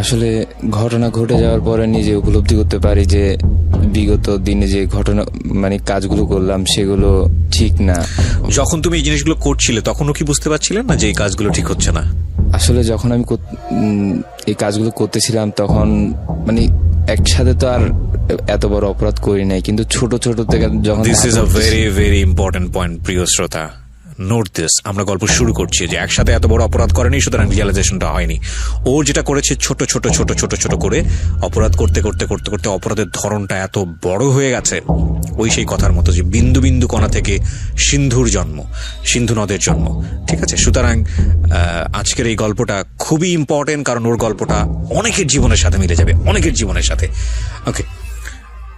আসলে ঘটনা ঘটে যাওয়ার পরে নিজে উপলব্ধি করতে পারি যে বিগত দিনে যে ঘটনা মানে কাজগুলো করলাম সেগুলো ঠিক না। যখন তুমি এই জিনিসগুলো করছিলে তখনও কি বুঝতে পারছিলে না যে এই কাজগুলো ঠিক হচ্ছে না? আসলে যখন আমি এই কাজগুলো করতেছিলাম তখন মানে একসাথে তো আর এত বড় অপরাধ করি নাই, কিন্তু ছোট ছোট থেকে যখন this is a very very important point. প্রিয় শ্রোতা, নোট দিস। আমরা গল্প শুরু করছি যে একসাথে এত বড় অপরাধ করেনি, সুতরাং রিয়ালাইজেশনটা হয়নি। ও যেটা করেছে ছোট ছোট ছোট ছোট ছোট করে অপরাধ করতে করতে করতে করতে অপরাধের ধরনটা এত বড় হয়ে গেছে। ওই সেই কথার মতো যে বিন্দু বিন্দু কণা থেকে সিন্ধুর জন্ম, সিন্ধু নদের জন্ম। ঠিক আছে, সুতরাং আজকের এই গল্পটা খুবই ইম্পর্টেন্ট, কারণ ওর গল্পটা অনেকের জীবনের সাথে মিলে যাবে, অনেকের জীবনের সাথে। ওকে,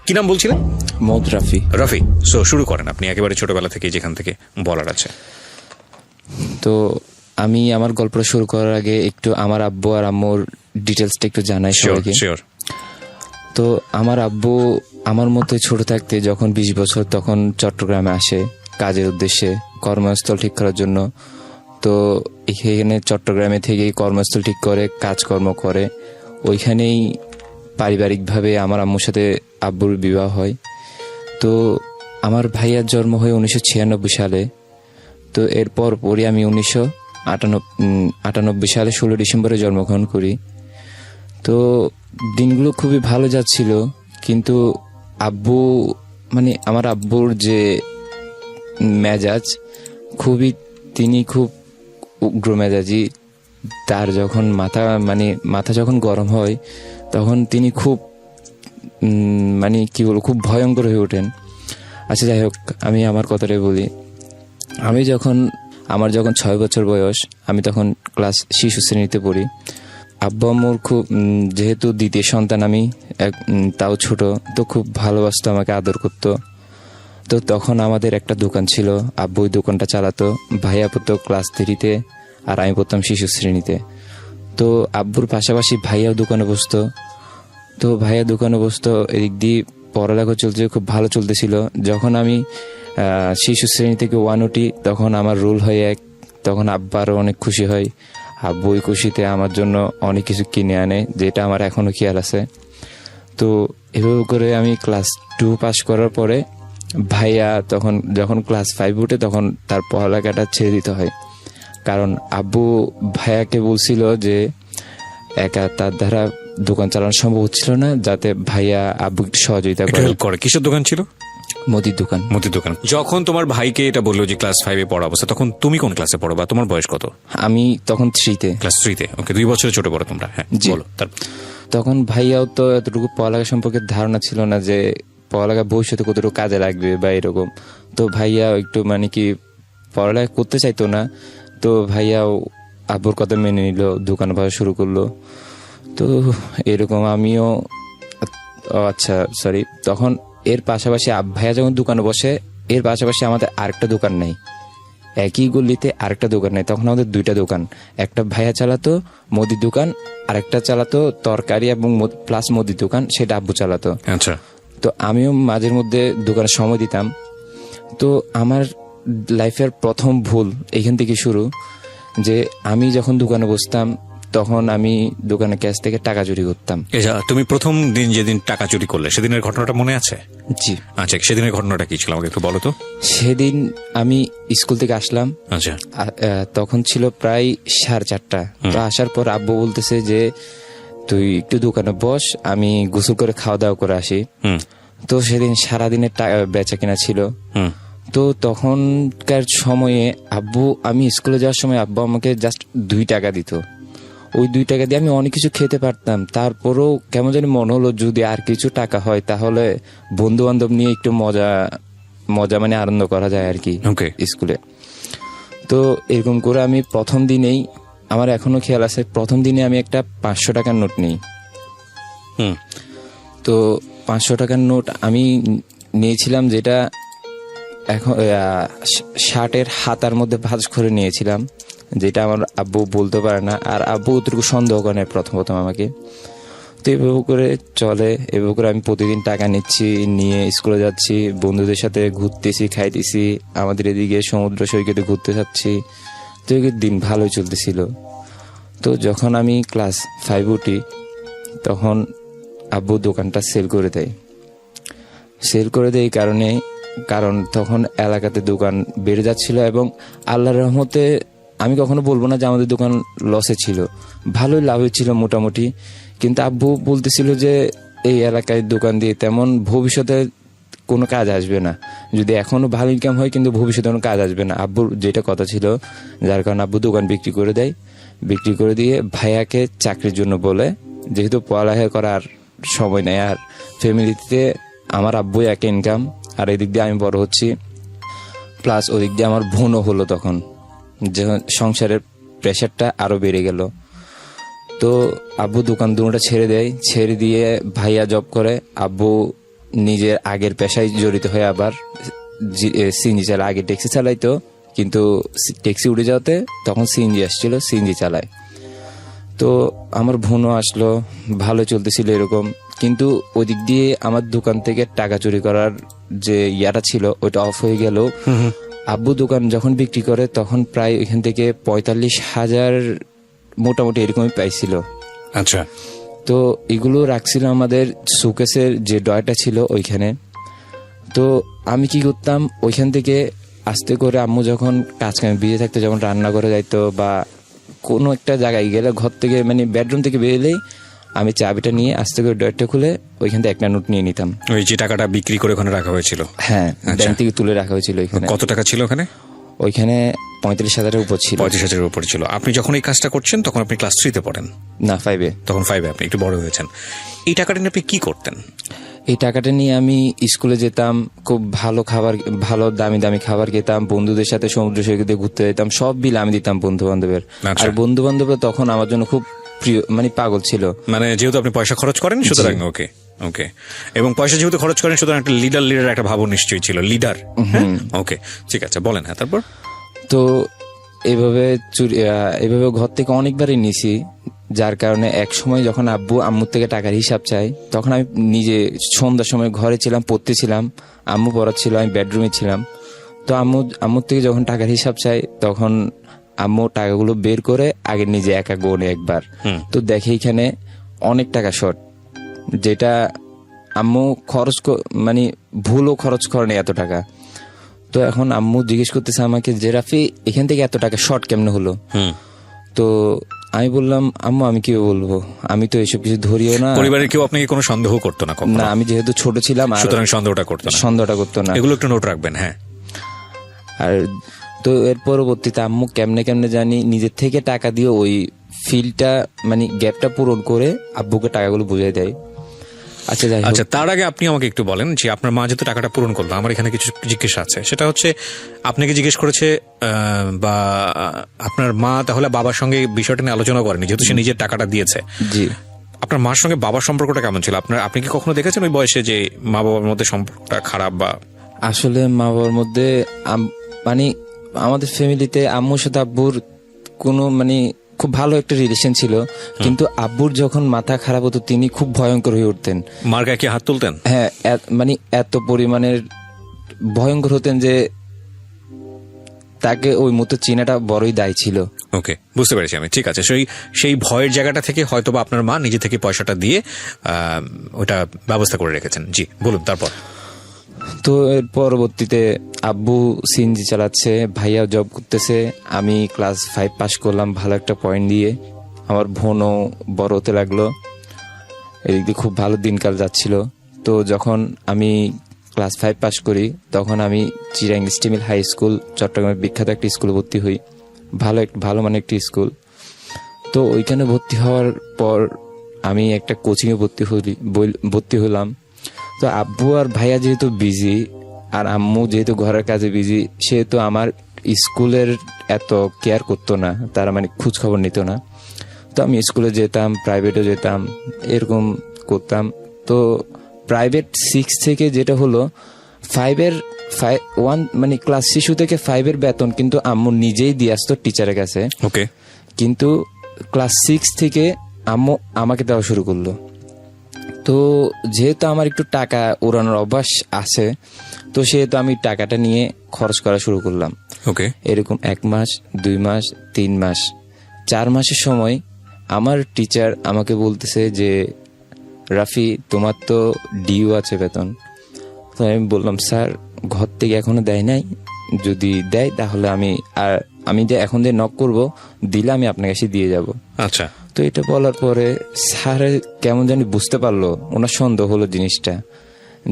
কি নাম বলছিলেন? মোহাম্মদ রাফি। রাফি, সো শুরু করেন আপনি একেবারে ছোটবেলা থেকে যেখান থেকে বলার আছে। তো আমি আমার গল্পটা শুরু করার আগে একটু আমার আব্বু আর আম্মুর ডিটেলসটা একটু জানাই সবাইকে। তো আমার আব্বু আমার মতো ছোট থাকতে যখন 20 বছর তখন চট্টগ্রামে আসে কাজের উদ্দেশ্যে, কর্মস্থল ঠিক করার জন্য। তো এখানে চট্টগ্রামে থেকেই কর্মস্থল ঠিক করে কাজকর্ম করে। ওইখানেই পারিবারিকভাবে আমার আম্মুর সাথে আব্বুর বিবাহ হয়। তো আমার ভাইয়ার জন্ম হয় 1996 সালে। তো এরপর পরই আমি 1998 সালে 16 ডিসেম্বরে জন্মগ্রহণ করি। তো দিনগুলো খুবই ভালো যাচ্ছিল, কিন্তু আব্বু মানে আমার আব্বুর যে মেজাজ তিনি খুব উগ্র মেজাজি। তার যখন মাথা যখন গরম হয় তখন তিনি খুব মানে কি বলবো, খুব ভয়ঙ্কর হয়ে ওঠেন। আচ্ছা, যাই হোক, আমি আমার কথাটাই বলি। আমার যখন 6 বছর বয়স, আমি তখন ক্লাস শিশু শ্রেণীতে পড়ি। আব্বু আম্মুর খুব যেহেতু দ্বিতীয় সন্তান আমি, তাও ছোট, তো খুব ভালোবাসতো, আমাকে আদর করতো। তো তখন আমাদের একটা দোকান ছিল, আব্বু ওই দোকানটা চালাতো। ভাইয়া পড়তো ক্লাস 3-তে আর আমি পড়তাম শিশু শ্রেণীতে। তো আব্বুর পাশাপাশি ভাইয়াও দোকানে বসতো। তো ভাইয়া দোকানে বসতো, এদিক দিয়ে পড়ালেখা চলছে, খুব ভালো চলতেছিল। যখন আমি শিশু শ্রেণী থেকে 1 উঠি তখন আমার রোল হয় 1। তখন আব্বা আরও অনেক খুশি হয়। আব্বু ওই খুশিতে আমার জন্য অনেক কিছু কিনে আনে, যেটা আমার এখনও খেয়াল আছে। তো এভাবে করে আমি ক্লাস 2 পাস করার পরে ভাইয়া যখন ক্লাস 5 উঠে তখন তার পড়ালেখাটা ছেড়ে দিতে হয়। কারণ আব্বু ভাইয়াকে বলছিল যে একা তার দ্বারা দোকান চালানো সম্ভব হচ্ছিল না, যাতে ভাইয়া আব্বু একটু সহযোগিতা করে। কিসের দোকান ছিল? মুদির দোকান। যখন তোমার ভাইকে এটা বললো যে ক্লাস 5-এ পড়া অবস্থা, তখন তুমি কোন ক্লাসে পড়ো বা তোমার বয়স কত? আমি তখন 3-তে। ক্লাস 3-তে। ওকে, 2 বছরের ছোট বড় তোমরা? হ্যাঁ, বলো। তখন ভাইয়াও তো এতটুকু পড়ালেখা সম্পর্কে ধারণা ছিল না যে পড়ালেখা ভবিষ্যতে কতটুকু কাজে লাগবে বা এরকম। তো ভাইয়া একটু মানে কি পড়ালেখা করতে চাইতো না। তো ভাইয়াও আব্বুর কথা মেনে নিল, দোকান ভাড়া শুরু করলো। তো এরকম আমিও আচ্ছা সরি তখন এর পাশাপাশি ভাইয়া যখন দোকানে বসে, এর পাশাপাশি আমাদের আরেকটা দোকান নেই, একই গলিতে আরেকটা দোকান নেই। তখন আমাদের 2টা দোকান, একটা ভাইয়া চালাতো মুদির দোকান, আরেকটা চালাতো তরকারি এবং প্লাস মুদির দোকান, সেটা আব্বু চালাতো। আচ্ছা। তো আমিও মাঝের মধ্যে দোকানে সময় দিতাম। তো আমার লাইফের প্রথম ভুল এখান থেকে শুরু, যে আমি যখন দোকানে বসতাম তখন আমি দোকানের ক্যাশ থেকে টাকা চুরি করতাম। তুমি প্রথম দিন যেদিন টাকা চুরি করলে সেদিনের ঘটনাটা মনে আছে? জি। আচ্ছা, সেদিনের ঘটনাটা কি ছিল আমাকে একটু বলো তো। সেদিন আমি স্কুল থেকে আসলাম। আচ্ছা। তখন ছিল প্রায় 4:30। তো আসার পর আব্বু বলতেছে যে তুই একটু দোকানে বস, আমি গোসল করে খাওয়া দাওয়া করে আসি। তো সেদিন সারাদিনের বেচা কিনা ছিল। তো তখনকার সময়ে আমি স্কুলে যাওয়ার সময় আব্বু আমাকে জাস্ট 2 টাকা দিত। ওই 2 টাকা দিয়ে আমি অনেক কিছু খেতে পারতাম। তারপরেও কেমন জানি মনে হলো যদি আর কিছু টাকা হয় তাহলে বন্ধু বান্ধব নিয়ে একটু মজা মানে আনন্দ করা যায় আর কি স্কুলে। তো এরকম করে আমি প্রথম দিনেই, আমার এখনো খেয়াল আছে, প্রথম দিনে আমি একটা 500 টাকার নোট নিই। তো 500 টাকার নোট আমি নিয়েছিলাম, যেটা এখন শার্টের হাতার মধ্যে ভাঁজ করে নিয়েছিলাম, যেটা আমার আব্বু বলতে পারে না। আর আব্বু অতটুকু সন্দেহ করে প্রথম আমাকে। তো এভাবে করে আমি প্রতিদিন টাকা নিয়ে স্কুলে যাচ্ছি, বন্ধুদের সাথে ঘুরতেছি, খাইতেছি, আমাদের এদিকে সমুদ্র সৈকতে ঘুরতে যাচ্ছি। তো দিন ভালোই চলতেছিল। তো যখন আমি ক্লাস 5 উঠি তখন আব্বু দোকানটা সেল করে দেয়। কারণ তখন এলাকাতে দোকান বেড়ে যাচ্ছিল এবং আল্লাহর রহমতে আমি কখনো বলবো না যে আমাদের দোকান লসে ছিল, ভালোই লাভে ছিল মোটামুটি। কিন্তু আব্বু বলতেছিল যে এই এলাকায় দোকান দিয়ে তেমন ভবিষ্যতে কোনো কাজ আসবে না, যদি এখনো ভালো ইনকাম হয় কিন্তু ভবিষ্যতে কোনো কাজ আসবে না, আব্বুর যেটা কথা ছিল। যার কারণে আব্বু দোকান বিক্রি করে দেয়। বিক্রি করে দিয়ে ভাইয়াকে চাকরির জন্য বলে, যেহেতু পড়ালেখা করার সময় নেই আর ফ্যামিলিতে আমার আব্বু এক ইনকাম আর এদিক দিয়ে আমি বড় হচ্ছি, প্লাস ওদিক দিয়ে আমার বোনও হলো, তখন যে সংসারের প্রেশারটা আরো বেড়ে গেল। তো আব্বু দোকান দুটোটা ছেড়ে দেয়, ছেড়ে দিয়ে ভাইয়া জব করে, আব্বু নিজের আগের পেশায় জড়িত হয়ে আবার সিএনজি চালায়। আগে ট্যাক্সি চালাইতো, কিন্তু ট্যাক্সি উঠে যাওয়াতে তখন সিএনজি আসছিল, সিএনজি চালায়। তো আমার বোনও আসলো, ভালো চলতেছিল এরকম। কিন্তু ওই দিক দিয়ে আমার দোকান থেকে টাকা চুরি করার যে ইয়াটা ছিল ওইটা অফ হয়ে গেল। আব্বু দোকান যখন বিক্রি করে তখন প্রায় ওইখান থেকে 45,000 মোটামুটি এরকমই পাইছিল। আচ্ছা। তো এগুলো রাখছিল আমাদের শোকেসের যে ডয়টা ছিল ওইখানে। তো আমি কি করতাম, ওইখান থেকে আস্তে করে আম্মু যখন কাজ কামে বিয়ে থাকতো, যখন রান্না করে যাইতো বা কোনো একটা জায়গায় গেলে ঘর থেকে মানে বেডরুম থেকে বেরোলেই আমি চাবিটা নিয়ে আস্তে করে ডয়টা খুলে ওইখান থেকে একটা নোট নিয়ে নিতাম। ওই যে টাকাটা বিক্রি করে ওখানে রাখা হয়েছিল? হ্যাঁ, ব্যাংক থেকে তুলে রাখা হয়েছিল ওইখানে। কত টাকা ছিল ওখানে? ওইখানে 35,000-এর উপর ছিল। 35,000-এর উপর ছিল। আপনি যখন এই কাজটা করছেন তখন আপনি ক্লাস 3-তে পড়েন? না, 5-এ। তখন 5-এ, আপনি একটু বড় হয়েছেন। এই টাকাটা নিয়ে আপনি কি করতেন? এই টাকাটা নিয়ে আমি স্কুলে যেতাম, খুব ভালো খাবার, ভালো দামি দামি খাবার খেতাম, বন্ধুদের সাথে সমুদ্র সৈকতে ঘুরতে যেতাম, সব বিল আমি দিতাম বন্ধু বান্ধবের। আর বন্ধু বান্ধবরা তখন আমার জন্য খুব প্রিয়, মানে পাগল ছিল। মানে যেহেতু আপনি পয়সা খরচ করেন সুতরাং ওকে ওকে এবং পয়সা যেহেতু খরচ করেন সুতরাং একটা লিডার একটা ভাবও নিশ্চয়ই ছিল, লিডার। ওকে, ঠিক আছে, বলেন। হ্যাঁ, তারপর? তো এভাবে ঘর থেকে অনেকবারই নিছি, যার কারণে এক সময় যখন আব্বু আম্মুর থেকে টাকার হিসাব চাই তখন আমি নিজে সন্ধ্যার সময় ঘরে ছিলাম, পড়তেছিলাম, আম্মু পড়াচ্ছিল, আমি বেডরুমে ছিলাম। তো আম্মুর থেকে যখন টাকার হিসাব চাই তখন আম্মু টাকাগুলো বের করে আগে নিজে একা গোনে একবার। তো দেখে এখানে অনেক টাকা শর্ট, যেটা আম্মু মানে ভুলও খরচ করেনি এত টাকা। তো এখন আম্মু জিজ্ঞেস করতেছে আমাকে যে রাফি এখান থেকে এত টাকা শর্ট কেমনে হলো? তো আমি বললাম আম্মু আমি কি বলবো, আমি তো এসব কিছু ধরিও না। পরিবারের কেউ আপনাকে কোনো সন্দেহ করতো না? না, আমি যেহেতু ছোট ছিলাম সুতরাং সন্দেহটা করতো না। এগুলো একটু নোট রাখবেন। হ্যাঁ। আর তো এর পরবর্তীতে আম্মু কেমনে জানি নিজের থেকে টাকা দিয়ে ওই ফিলটা মানে গ্যাপটা পূরণ করে আব্বুকে টাকাগুলো বুঝিয়ে দেয়। আচ্ছা, তার আগে আপনি আমাকে একটু বলেন যে আপনার মা যেহেতু টাকাটা পূরণ করলো, আমার এখানে কিছু জিজ্ঞেস আছে। সেটা হচ্ছে আপনাকে জিজ্ঞেস করেছে বা আপনার মা তাহলে বাবার সঙ্গে বিষয়টা নিয়ে আলোচনা করেনি, যেহেতু সে নিজের টাকাটা দিয়েছে? জি। আপনার মার সঙ্গে বাবার সম্পর্কটা কেমন ছিল? আপনি কি কখনো দেখেছেন ওই বয়সে যে মা বাবার মধ্যে সম্পর্কটা খারাপ? বা আসলে মা বাবার মধ্যে মানে আমাদের ফ্যামিলিতে আম্মুর সাথে আব্বুর কোনো মানে খুব ভালো একটা রিলেশন ছিল, কিন্তু আব্বুর যখন মাথা খারাপ হতো তিনি খুব ভয়ঙ্কর হয়ে উঠতেন। মার গায়ে কি হাত তুলতেন? হ্যাঁ, মানে এত পরিমাণের ভয়ঙ্কর হতেন যে তাকে ওই মতো চিনাটা বড়ই দায়ী ছিল। ওকে, বুঝতে পেরেছি আমি। ঠিক আছে, সেই ভয়ের জায়গাটা থেকে হয়তোবা আপনার মা নিজে থেকে পয়সাটা দিয়ে ওটা ব্যবস্থা করে রেখেছেন। জি, বলুন তারপর। তো এর পরবর্তীতে আব্বু সিএনজি চালাচ্ছে, ভাইয়া জব করতেছে, আমি ক্লাস 5 পাস করলাম ভালো একটা পয়েন্ট দিয়ে। আমার বোনও বড় হতে লাগলো, এদিক দিয়ে খুব ভালো দিনকাল যাচ্ছিল। তো যখন আমি ক্লাস 5 পাস করি তখন আমি চিরাং স্টিমিল হাই স্কুল, চট্টগ্রামের বিখ্যাত একটা স্কুলে ভর্তি হই, ভালো মানে একটি স্কুল। তো ওইখানে ভর্তি হওয়ার পর আমি একটা কোচিংয়ে ভর্তি হলাম। তো আব্বু আর ভাইয়া যেহেতু বিজি আর আম্মু যেহেতু ঘরের কাজে বিজি, সেহেতু আমার স্কুলের এত কেয়ার করতো না, তারা মানে খোঁজ খবর নিত না। তো আমি স্কুলে যেতাম, প্রাইভেটও যেতাম, এরকম করতাম। তো প্রাইভেট 6 থেকে যেটা হলো 1 মানে ক্লাস শিশু থেকে 5-এর বেতন কিন্তু আম্মু নিজেই দিয়ে আসতো টিচারের কাছে। ওকে। কিন্তু ক্লাস 6 থেকে আম্মু আমাকে দেওয়া শুরু করলো। তো যেহেতু আমার একটু টাকা উড়ানোর অভ্যাস আছে, তো সেহেতু আমি টাকাটা নিয়ে খরচ করা শুরু করলাম। ওকে। এরকম 1 মাস, 2 মাস, 3 মাস, 4 মাসের সময় আমার টিচার আমাকে বলতেছে যে রাফি তোমার তো ডিউ আছে বেতন। তো আমি বললাম স্যার ঘর থেকে এখনো দেয় নাই, যদি দেয় তাহলে আমি যে এখন যে নক করব দিলে আমি আপনার কাছে দিয়ে যাব। আচ্ছা, তো এটা বলার পরে স্যার কেমন জানি বুঝতে পারলো, ওনার সন্দেহ হলো জিনিসটা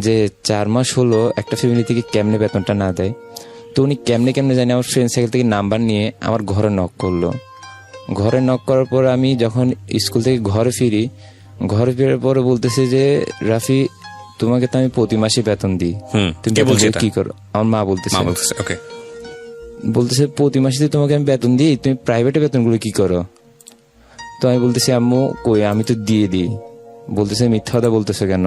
যে 4 মাস হলো একটা ফ্যামিলি থেকে কেমনে বেতনটা না দেয়। তো উনি কেমনে জানি আমার ফ্রেন্ড সাইকেল থেকে নাম্বার নিয়ে আমার ঘরে নক করলো। ঘরে নক করার পরে আমি যখন স্কুল থেকে ঘরে ফেরার পরে বলতেছে যে রাফি তোমাকে তো আমি প্রতি মাসে বেতন দিই, তুমি কে বেতন বলছে দিয়ে এটা? কি করো? আমার মা বলতেছে ওকে। বলতেছে প্রতি মাসে তো তোমাকে আমি বেতন দিই, তুমি প্রাইভেটে বেতনগুলো কি করো? তো আমি বলতেছি আম্মু কই আমি তো দিয়ে দিই। বলতেছে মিথ্যা কথা বলতেছে কেন,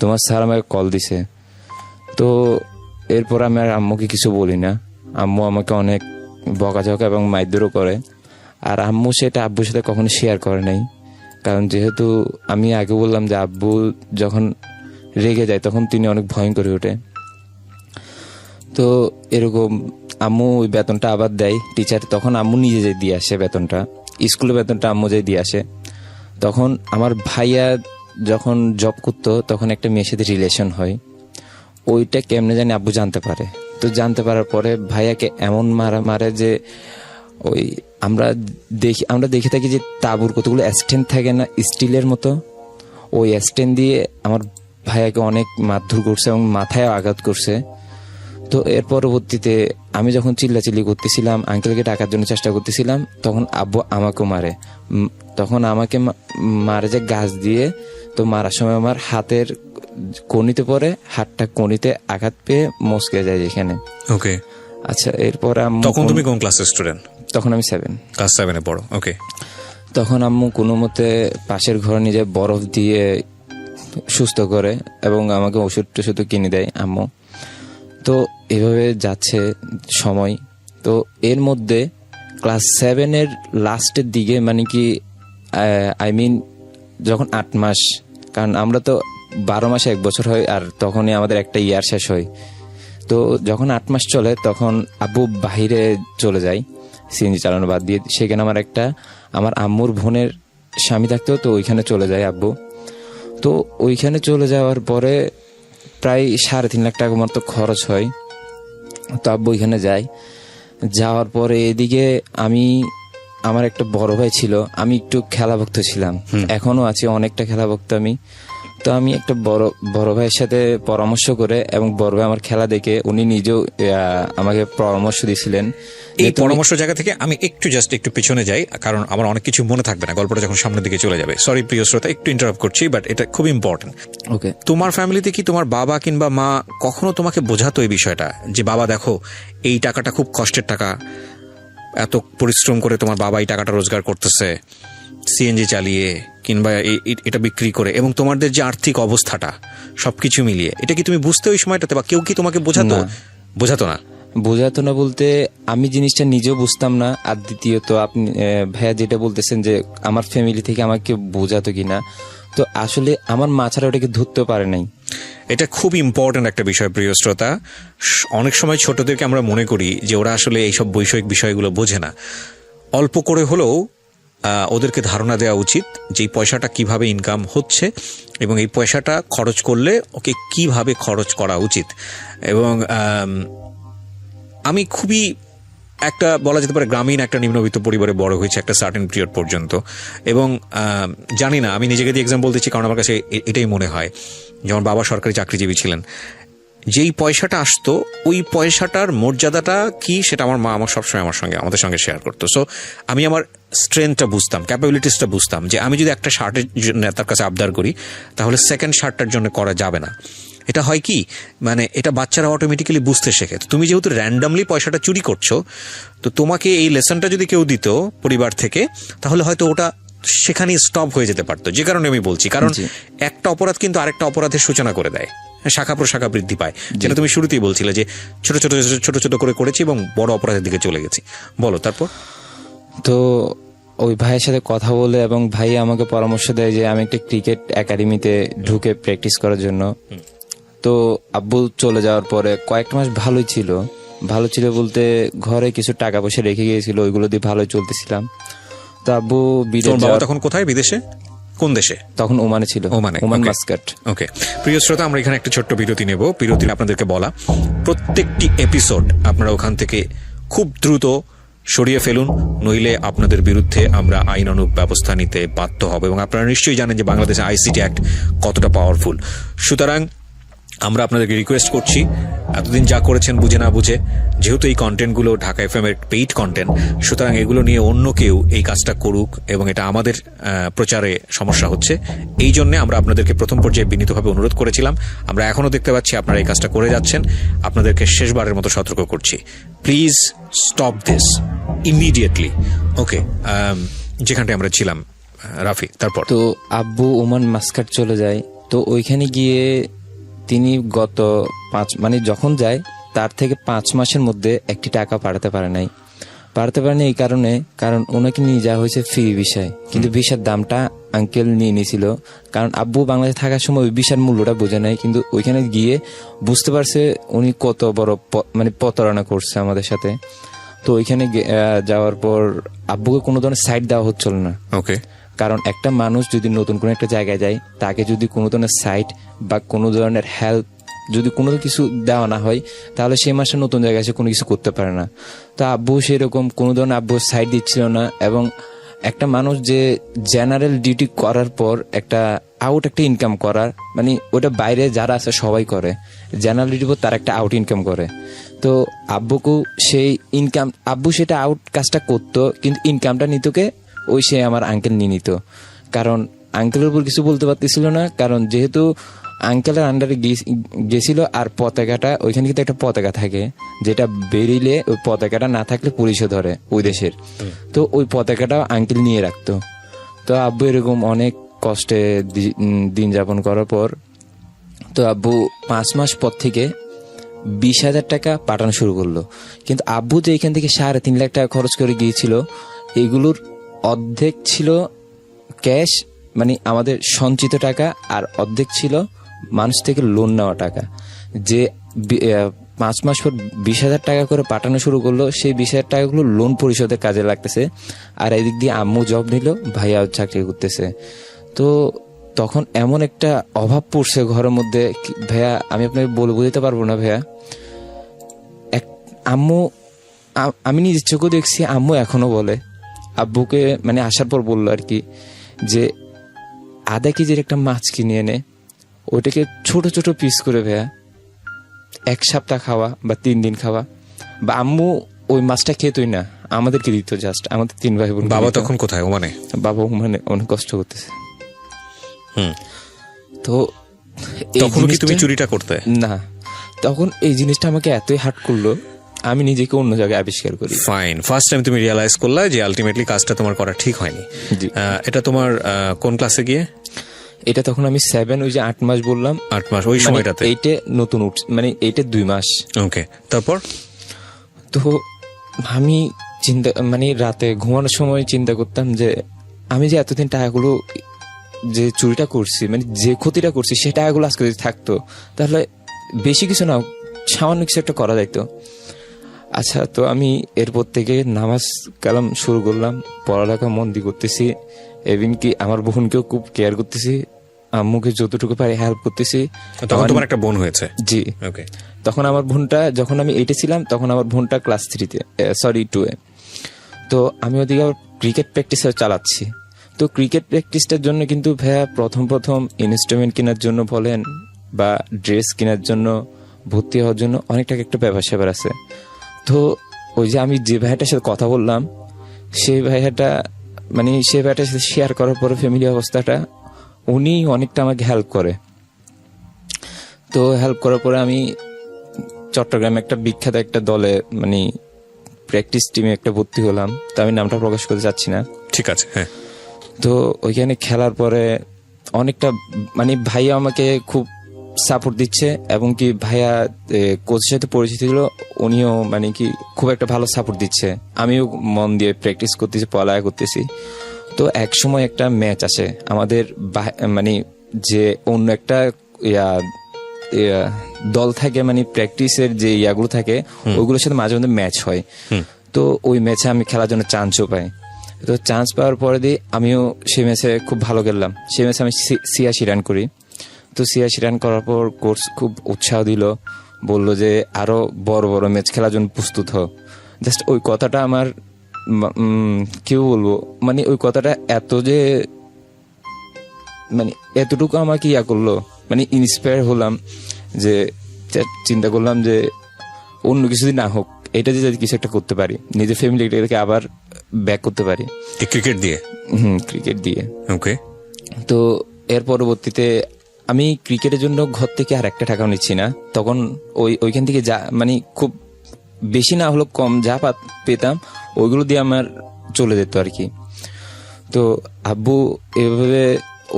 তোমার স্যার আমাকে কল দিছে। তো এরপর আমি আর আম্মুকে কিছু বলি না। আম্মু আমাকে অনেক বকাঝকা এবং মারধরও করে, আর আম্মু সেটা আব্বুর সাথে কখনো শেয়ার করে নাই। কারণ যেহেতু আমি আগে বললাম যে আব্বু যখন রেগে যায় তখন তিনি অনেক ভয়ঙ্কর হয়ে ওঠে। তো এরকম আম্মু ওই বেতনটা আবার দেয় টিচার, তখন আম্মু নিজে যে দিয়ে আসে বেতনটা, স্কুলের বেতনটা আম্মু যে দিয়ে আসে। তখন আমার ভাইয়া যখন জব করতো তখন একটা মেয়ের সাথে রিলেশন হয়, ওইটা কেমনে জানি আব্বু জানতে পারে। তো জানতে পারার পরে ভাইয়াকে এমন মারে যে ওই আমরা দেখে থাকি যে তাঁবুর কতগুলো স্ট্যান্ড থাকে না স্টিলের মতো, ওই স্ট্যান্ড দিয়ে আমার ভাইয়াকে অনেক মারধর করছে এবং মাথায় আঘাত করছে। তো এর পরবর্তীতে আমি যখন চিল্লাচিল্লি করতেছিলাম, আঙ্কেলকে ডাকার জন্য চেষ্টা করতেছিলাম, তখন আব্বু আমাকেও মারে। তখন আমাকে মারে যে গাছ দিয়ে। তো মারার সময় আমার হাতের কনিতে পরে, হাতটা কনিতে আঘাত পেয়ে মচকে যায় যেখানে। ওকে, আচ্ছা এরপর তখন তুমি কোন ক্লাসের স্টুডেন্ট? তখন আমি 7 ক্লাস 7-এ পড়ো। ওকে। তখন আম্মু কোনো মতে পাশের ঘরে নিজে বরফ দিয়ে সুস্থ করে এবং আমাকে ওষুধ টষুধ কিনে দেয় আম্মু। তো এভাবে যাচ্ছে সময়। তো এর মধ্যে ক্লাস 7-এর লাস্টের দিকে, মানে কি যখন 8 মাস, কারণ আমরা তো 12 মাসে 1 বছর হয়, আর তখনই আমাদের একটা ইয়ার শেষ হয়। তো যখন 8 মাস চলে তখন আব্বু বাহিরে চলে যায় সিএনজি চালানো বাদ দিয়ে। সেখানে আমার আম্মুর বোনের স্বামী থাকতো, তো ওইখানে চলে যায় আব্বু। তো ওইখানে চলে যাওয়ার পরে প্রায় 3.5 লাখ টাকা মতো খরচ হয়। তো আব্বু ওইখানে যাওয়ার পরে এদিকে আমার একটা বড় ভাই ছিল, আমি একটু খেলাভক্ত ছিলাম, এখনো আছি অনেকটা খেলাভক্ত আমি। তো আমি একটা বড় ভাইয়ের সাথে পরামর্শ করে, এবং বড় ভাই আমার খেলা দেখে উনি নিজেও আমাকে পরামর্শ দিয়েছিলেন। এই পরামর্শ জায়গা থেকে আমি একটু পিছনে যাই, কারণ আমার অনেক কিছু মনে থাকবে না, গল্পটা যখন সামনের দিকে চলে যাবে। সরি প্রিয় শ্রোতা, একটু ইন্টারাপ্ট করছি, বাট এটা খুব ইম্পর্টেন্ট। ওকে। তোমার ফ্যামিলিতে কি তোমার বাবা কিংবা মা কখনো তোমাকে বোঝাতো এই বিষয়টা যে বাবা দেখো এই টাকাটা খুব কষ্টের টাকা, এত পরিশ্রম করে তোমার বাবা এই টাকাটা রোজগার করতেছে সিএনজি চালিয়ে কিংবা এটা বিক্রি করে, এবং তোমাদের যে আর্থিক অবস্থাটা সবকিছু মিলিয়ে, এটা কি তুমি বুঝতে ওই সময়টাতে, বা কেউ কি তোমাকে বোঝাতো না? বোঝাতো না বলতে আমি জিনিসটা নিজেও বুঝতাম না, আর দ্বিতীয়ত আপনি ভাইয়া যেটা বলতেছেন যে আমার ফ্যামিলি থেকে আমাকে বোঝাতো কিনা, তো আসলে আমার মা ছাড়া ওটাকে ধরতে পারে নাই। এটা খুব ইম্পর্টেন্ট একটা বিষয় প্রিয় শ্রোতা। অনেক সময় ছোটদেরকে আমরা মনে করি যে ওরা আসলে এইসব বৈষয়িক বিষয়গুলো বোঝে না। অল্প করে হলেও ওদেরকে ধারণা দেওয়া উচিত যে এই পয়সাটা কিভাবে ইনকাম হচ্ছে এবং এই পয়সাটা খরচ করলে ওকে কিভাবে খরচ করা উচিত। এবং আমি খুবই একটা বলা যেতে পারে গ্রামীণ একটা নিম্নবিত্ত পরিবারে বড় হয়েছে একটা সার্টেন পিরিয়ড পর্যন্ত, এবং জানি না, আমি নিজেকে দিয়ে এক্সাম্পল দিচ্ছি কারণ আমার কাছে এটাই মনে হয়। যেমন বাবা সরকারি চাকরিজীবী ছিলেন, যেই পয়সাটা আসতো ওই পয়সাটার মর্যাদাটা কি সেটা আমার মা সবসময় আমাদের সঙ্গে শেয়ার করতো। সো আমি আমার স্ট্রেংথটা বুঝতাম, ক্যাপাবিলিটিসটা বুঝতাম, যে আমি যদি একটা শার্টের জন্য তার কাছে আবদার করি তাহলে সেকেন্ড শার্টটার জন্য করা যাবে না। এটা হয় কি, মানে এটা বাচ্চারা অটোমেটিক্যালি বুঝতে শেখে। তুমি যেহেতু র্যান্ডামলি পয়সাটা চুরি করছো, তো তোমাকে এই লেসনটা যদি কেউ দিত পরিবার থেকে, তাহলে হয়তো ওটা সেখানেই স্টপ হয়ে যেতে পারতো। যে কারণে আমি বলছি, কারণ একটা অপরাধ কিন্তু আরেকটা অপরাধের সূচনা করে দেয়, শাখা প্রশাখা বৃদ্ধি পায়, যেটা তুমি শুরুতেই বলছিলে যে ছোট ছোট করে করেছি এবং বড় অপরাধের দিকে চলে গেছি। বলো তারপর। তো ওই ভাইয়ের সাথে কথা বলে, এবং ভাই আমাকে পরামর্শ দেয় যে আমি একটা ক্রিকেট একাডেমিতে ঢুকে প্র্যাকটিস করার জন্য। তো আব্বু চলে যাওয়ার পরে কয়েকটা মাস ভালো ছিল বলতে ঘরে কিছু টাকা পয়সা রেখে গিয়েছিল, ওইগুলো দিয়ে ভালোই চলতেছিলাম। তো আব্বু বিদেশ তোমার বাবা তখন কোথায়, বিদেশে? কোন দেশে? তখন ওমানে ছিল, ওমানে, ওমান okay. মাস্কাট। ওকে, প্রিয় শ্রোতা, আমরা এখানে একটা ছোট্ট বিরতি নেব। বিরতিতে আপনাদেরকে বলা, প্রত্যেকটি এপিসোড আপনারা ওখান থেকে খুব দ্রুত সরিয়ে ফেলুন, নইলে আপনাদের বিরুদ্ধে আমরা আইনানুগ ব্যবস্থা নিতে বাধ্য হব। এবং আপনারা নিশ্চয়ই জানেন যে বাংলাদেশে আইসিটি অ্যাক্ট কতটা পাওয়ারফুল। সুতরাং আমরা আপনাদেরকে রিকোয়েস্ট করছি, এতদিন যা করেছেন বুঝে না বুঝে, যেহেতু এই কন্টেন্টগুলো ঢাকা এফএম এর পেইড কন্টেন্ট, সুতরাং এগুলো নিয়ে অন্য কেউ এই কাজটা করুক এবং এটা আমাদের প্রচারে সমস্যা হচ্ছে, এই জন্য আমরা আপনাদেরকে প্রথম পর্যায়ে বিনীতভাবে অনুরোধ করেছিলাম। আমরা এখনো দেখতে পাচ্ছি আপনারা এই কাজটা করে যাচ্ছেন। আপনাদেরকে শেষবারের মতো সতর্ক করছি, প্লিজ স্টপ দিস ইমিডিয়েটলি। ওকে, যেখানটায় আমরা ছিলাম, রাফি, তারপর? তো আব্বু ওমান মাস্কাট চলে যায়। তো ওইখানে গিয়ে তিনি গত যখন যায় তার থেকে 5 মাসের মধ্যে একটি টাকা পাঠাতে পারেনি এই কারণ ওনাকে নিয়ে যাওয়া হয়েছে ফ্রি ভিসায়, কিন্তু ভিসার দামটা আঙ্কেল নিয়ে নিয়েছিল। কারণ আব্বু বাংলাদেশে থাকার সময় ওই ভিসার মূল্যটা বোঝে নাই, কিন্তু ওইখানে গিয়ে বুঝতে পারছে উনি কত বড় প্রতারণা করছে আমাদের সাথে। তো ওইখানে যাওয়ার পর আব্বুকে কোনো ধরনের সাইড দেওয়া হচ্ছিল না। ওকে, কারণ একটা মানুষ যদি নতুন কোনো একটা জায়গায় যায়, তাকে যদি কোনো ধরনের সাইট বা কোনো ধরনের হেল্প, যদি কোনো কিছু দেওয়া না হয়, তাহলে সেই মাসে নতুন জায়গায় এসে কোনো কিছু করতে পারে না। তো আব্বু সেরকম কোনো ধরনের আব্বু সাইট দিচ্ছিল না। এবং একটা মানুষ যে জেনারেল ডিউটি করার পর একটা ইনকাম করার, ওটা বাইরে যারা আছে সবাই করে, জেনারেল ডিউটির পর তার একটা আউট ইনকাম করে। তো আব্বুকেও সেই ইনকাম, আব্বু সেটা আউট কাজটা করতো, কিন্তু ইনকামটা নিতকে ওই সে আমার আঙ্কেল নিয়ে নিত। কারণ আঙ্কেলের উপর কিছু বলতে পারতেছিল না, কারণ যেহেতু আঙ্কেলের আন্ডারে গেছিল। আর পতাকাটা ওইখানে কিন্তু একটা পতাকা থাকে, যেটা বেরিলে ওই পতাকাটা না থাকলে পুলিশে ধরে ওই দেশের। তো ওই পতাকাটাও আঙ্কেল নিয়ে রাখতো। তো আব্বু এরকম অনেক কষ্টে দিন যাপন করার পর, তো আব্বু 5 মাস পর থেকে 20,000 টাকা পাঠানো শুরু করলো। কিন্তু আব্বু যে এখান থেকে 3.5 লাখ টাকা খরচ করে গিয়েছিল, এগুলোর অর্ধেক ছিল ক্যাশ, আমাদের সঞ্চিত টাকা, আর অর্ধেক ছিল মানুষ থেকে লোন নেওয়া টাকা। যে 5 মাস পর 20,000 টাকা করে পাঠানো শুরু করলো, সেই 20,000 টাকাগুলো লোন পরিশোধের কাজে লাগতেছে। আর এদিক দিয়ে আম্মু জব নিল, ভাইয়া চাকরি করতেছে। তো তখন এমন একটা অভাব পড়ছে ঘরের মধ্যে, ভাইয়া আমি আপনাকে বুঝতে পারবো না ভাইয়া। আম্মু, আমি নিজের চোখে দেখছি, আম্মু এখনো বলে, আব্বুকে আসার পর বললো আর কি, যে আধা কেজির একটা মাছ কিনে এনে ওইটাকে ছোট ছোট পিস করে ভাইয়া 1 সপ্তাহ খাওয়া বা 3 দিন খাওয়া, বা আম্মু ওই মাছটা খেতই না, আমাদেরকে দিত, জাস্ট আমাদের 3 ভাই বোন। বাবা তখন কোথায়? ওমানে? বাবা ওমানে অনেক কষ্ট করতেছে। তো তখন কি তুমি চুরিটা করতে? না, তখন এই জিনিসটা আমাকে এতই হার্ট করলো, আমি নিজেকে অন্য জায়গায় আবিষ্কার করি। ফাইন, ফার্স্ট টাইম তুমি রিয়ালাইজ করলা যে আলটিমেটলি কাজটা তোমার করা ঠিক হয়নি। এটা তোমার কোন ক্লাসে গিয়ে? এটা তখন আমি 7, ওই যে 8 মাস বললাম, 8 মাস ওই সময়টাতে। এইটা নতুন উঠছে, এইটা 2 মাস। ওকে, তারপর? তো আমি চিন্তা, রাতে ঘুমানোর সময় চিন্তা করতাম যে আমি যে এতদিন টাকাগুলো যে চুরিটা করছি, যে ক্ষতিটা করছি, সেই টাকাগুলো আজকে যদি থাকতো, তাহলে বেশি কিছু না, সামান্য কিছু একটা করা যাইতো। আচ্ছা, তো আমি এরপর থেকে নামাজ কালাম শুরু করলাম, পড়ালেখা মন দিয়ে করতেছি, এমন কি আমার বোনকেও খুব কেয়ার করতেছি, আম্মুকে যতটুকু পারি হেল্প করতেছি। তখন তোমার একটা বোন হয়েছে? জি। ওকে। তখন আমার বোনটা, যখন আমি 8-এ ছিলাম, তখন আমার বোনটা ক্লাস 2-এ। তো আমি ওদিকে আবার ক্রিকেট প্র্যাকটিস চালাচ্ছি। তো ক্রিকেট প্র্যাকটিসটার জন্য কিন্তু ভাইয়া প্রথম ইনস্ট্রুমেন্ট কেনার জন্য বলেন বা ড্রেস কেনার জন্য, ভর্তি হওয়ার জন্য অনেক টাকা একটা ব্যাপার আছে। তো ওই যে আমি যে ভাইয়াটার সাথে কথা বললাম, সেই ভাইয়াটার সাথে শেয়ার করার পরে ফ্যামিলি অবস্থাটা, উনি অনেকটা আমাকে হেল্প করে। তো হেল্প করার পরে আমি চট্টগ্রামে একটা বিখ্যাত একটা দলে প্র্যাকটিস টিমে একটা ভর্তি হলাম। তো আমি নামটা প্রকাশ করতে চাচ্ছি না। ঠিক আছে, হ্যাঁ। তো ওইখানে খেলার পরে অনেকটা ভাইয়া আমাকে খুব সাপোর্ট দিচ্ছে, এবং কি ভাইয়া কোচের সাথে পরিচিত ছিল, উনিও খুব একটা ভালো সাপোর্ট দিচ্ছে। আমিও মন দিয়ে প্র্যাকটিস করতেছি, পড়ালেখা করতেছি। তো এক সময় একটা ম্যাচ আসে আমাদের, যে অন্য একটা দল থাকে, প্র্যাকটিসের যে ইয়াগুলো থাকে, ওইগুলোর সাথে মাঝে মধ্যে ম্যাচ হয়। তো ওই ম্যাচে আমি খেলার জন্য চান্সও পাই। তো চান্স পাওয়ার পরে দিয়ে আমিও সেই ম্যাচে খুব ভালো খেললাম। সেই ম্যাচে আমি 86 রান করি। তো 86 রান করার পর কোচ খুব উৎসাহ দিল, বলল যে আরো বড় বড় ম্যাচ খেলার জন্য প্রস্তুত হও। জাস্ট ওই কথাটা আমার কেউ বলবো, মানে ওই কথাটা এত যে মানে এতটুকু আমাকে ইয়া করলো, মানে ইন্সপায়ার হলাম, যে চিন্তা করলাম যে অন্য কিছু না হোক, এটা যে যদি কিছু একটা করতে পারি, নিজের ফ্যামিলিটাকে আবার ব্যাক করতে পারি ক্রিকেট দিয়ে। ক্রিকেট দিয়ে। ওকে। তো এর পরবর্তীতে আমি ক্রিকেটের জন্য ঘর থেকে আর একটা টাকাও নিচ্ছি না। তখন ওইখান থেকে যা মানে খুব বেশি না হলো কম যা পেতাম ওইগুলো দিয়ে আমার চলে যেত আর কি। তো আব্বু এভাবে